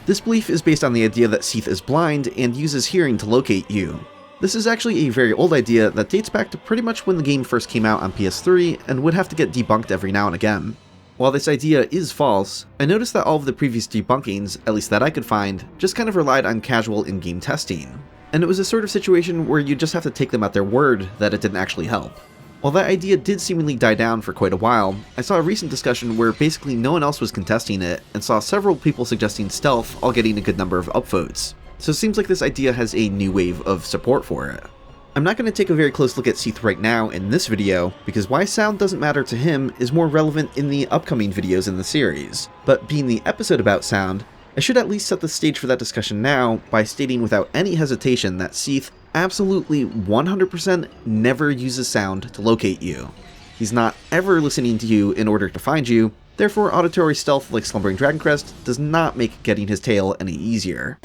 This belief is based on the idea that Seath is blind and uses hearing to locate you. This is actually a very old idea that dates back to pretty much when the game first came out on PS3 and would have to get debunked every now and again. While this idea is false, I noticed that all of the previous debunkings, at least that I could find, just kind of relied on casual in-game testing. And it was a sort of situation where you just have to take them at their word that it didn't actually help. While that idea did seemingly die down for quite a while, I saw a recent discussion where basically no one else was contesting it, and saw several people suggesting stealth, all getting a good number of upvotes. So it seems like this idea has a new wave of support for it. I'm not going to take a very close look at Seath right now in this video, because why sound doesn't matter to him is more relevant in the upcoming videos in the series. But being the episode about sound, I should at least set the stage for that discussion now by stating without any hesitation that Seath absolutely 100% never uses sound to locate you. He's not ever listening to you in order to find you, therefore auditory stealth like Slumbering Dragon Crest does not make getting his tail any easier.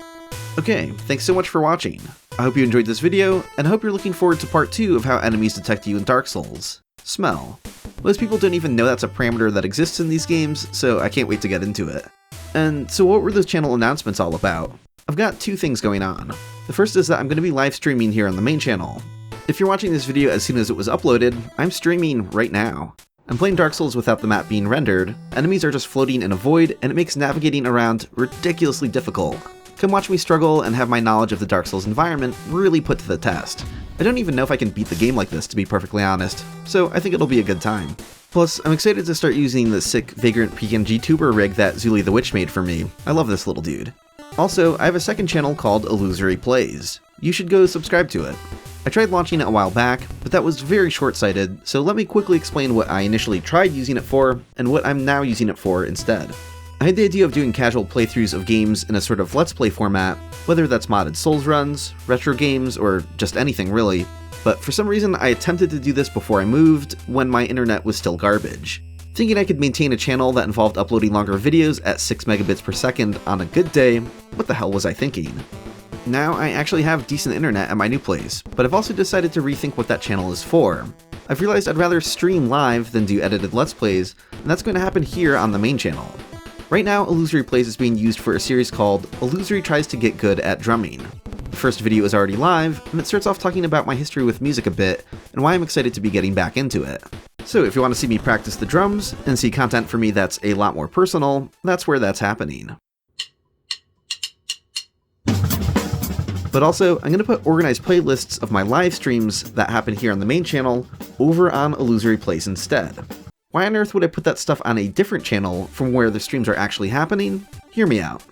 Okay, thanks so much for watching. I hope you enjoyed this video, and I hope you're looking forward to part 2 of how enemies detect you in Dark Souls. Smell. Most people don't even know that's a parameter that exists in these games, so I can't wait to get into it. And so what were those channel announcements all about? I've got 2 things going on. The first is that I'm going to be live streaming here on the main channel. If you're watching this video as soon as it was uploaded, I'm streaming right now. I'm playing Dark Souls without the map being rendered, enemies are just floating in a void, and it makes navigating around ridiculously difficult. Come watch me struggle and have my knowledge of the Dark Souls environment really put to the test. I don't even know if I can beat the game like this, to be perfectly honest, so I think it'll be a good time. Plus, I'm excited to start using the sick Vagrant PNG tuber rig that Zuli the Witch made for me. I love this little dude. Also, I have a second channel called Illusory Plays. You should go subscribe to it. I tried launching it a while back, but that was very short-sighted, so let me quickly explain what I initially tried using it for, and what I'm now using it for instead. I had the idea of doing casual playthroughs of games in a sort of Let's Play format, whether that's modded Souls runs, retro games, or just anything really, but for some reason I attempted to do this before I moved, when my internet was still garbage. Thinking I could maintain a channel that involved uploading longer videos at 6 megabits per second on a good day, what the hell was I thinking? Now I actually have decent internet at my new place, but I've also decided to rethink what that channel is for. I've realized I'd rather stream live than do edited Let's Plays, and that's going to happen here on the main channel. Right now, Illusory Plays is being used for a series called Illusory Tries to Get Good at Drumming. The first video is already live, and it starts off talking about my history with music a bit, and why I'm excited to be getting back into it. So if you want to see me practice the drums, and see content from me that's a lot more personal, that's where that's happening. But also, I'm going to put organized playlists of my live streams that happen here on the main channel over on Illusory Plays instead. Why on earth would I put that stuff on a different channel from where the streams are actually happening? Hear me out.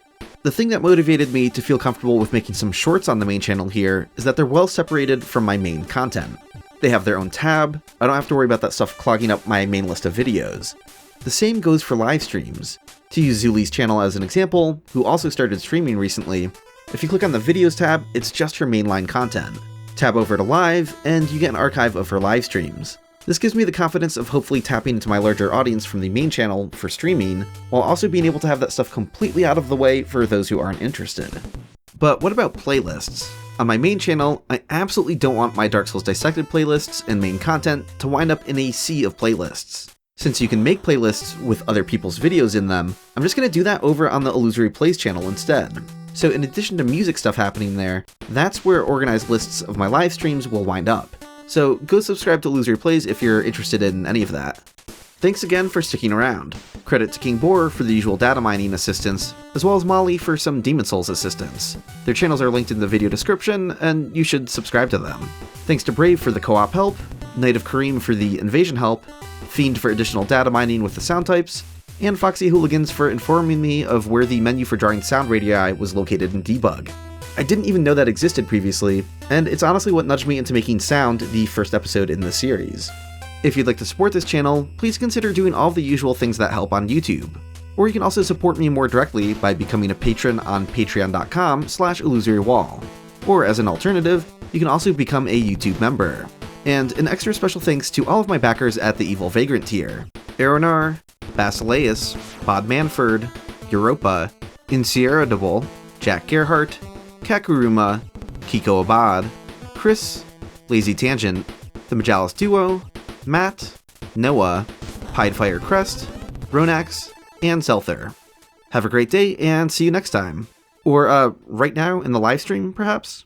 The thing that motivated me to feel comfortable with making some shorts on the main channel here is that they're well separated from my main content. They have their own tab, I don't have to worry about that stuff clogging up my main list of videos. The same goes for live streams. To use Zuli's channel as an example, who also started streaming recently, if you click on the videos tab, it's just her mainline content. Tab over to live, and you get an archive of her live streams. This gives me the confidence of hopefully tapping into my larger audience from the main channel for streaming, while also being able to have that stuff completely out of the way for those who aren't interested. But what about playlists? On my main channel, I absolutely don't want my Dark Souls Dissected playlists and main content to wind up in a sea of playlists. Since you can make playlists with other people's videos in them, I'm just going to do that over on the Illusory Plays channel instead. So in addition to music stuff happening there, that's where organized lists of my live streams will wind up. So go subscribe to Loser Plays if you're interested in any of that. Thanks again for sticking around. Credit to King Boar for the usual data mining assistance, as well as Molly for some Demon Souls assistance. Their channels are linked in the video description, and you should subscribe to them. Thanks to Brave for the co-op help, KnightOfCarim for the invasion help, Fiend for additional data mining with the sound types, and foxyhooligans for informing me of where the menu for drawing sound radii was located in debug. I didn't even know that existed previously, and it's honestly what nudged me into making Sound the first episode in the series. If you'd like to support this channel, please consider doing all the usual things that help on YouTube. Or you can also support me more directly by becoming a patron on patreon.com/illusorywall. Or as an alternative, you can also become a YouTube member. And an extra special thanks to all of my backers at the Evil Vagrant tier: Aronar, Basileus, Bod Manford, Europa, Insieradable, Jack Gerhart, Kakuruma, Kiko Abad, Chris, Lazy Tangent, The Majalis Duo, Matt, Noah, Piedfire Crest, Ronax, and Zelther. Have a great day, and see you next time. Or, right now, in the live stream, perhaps?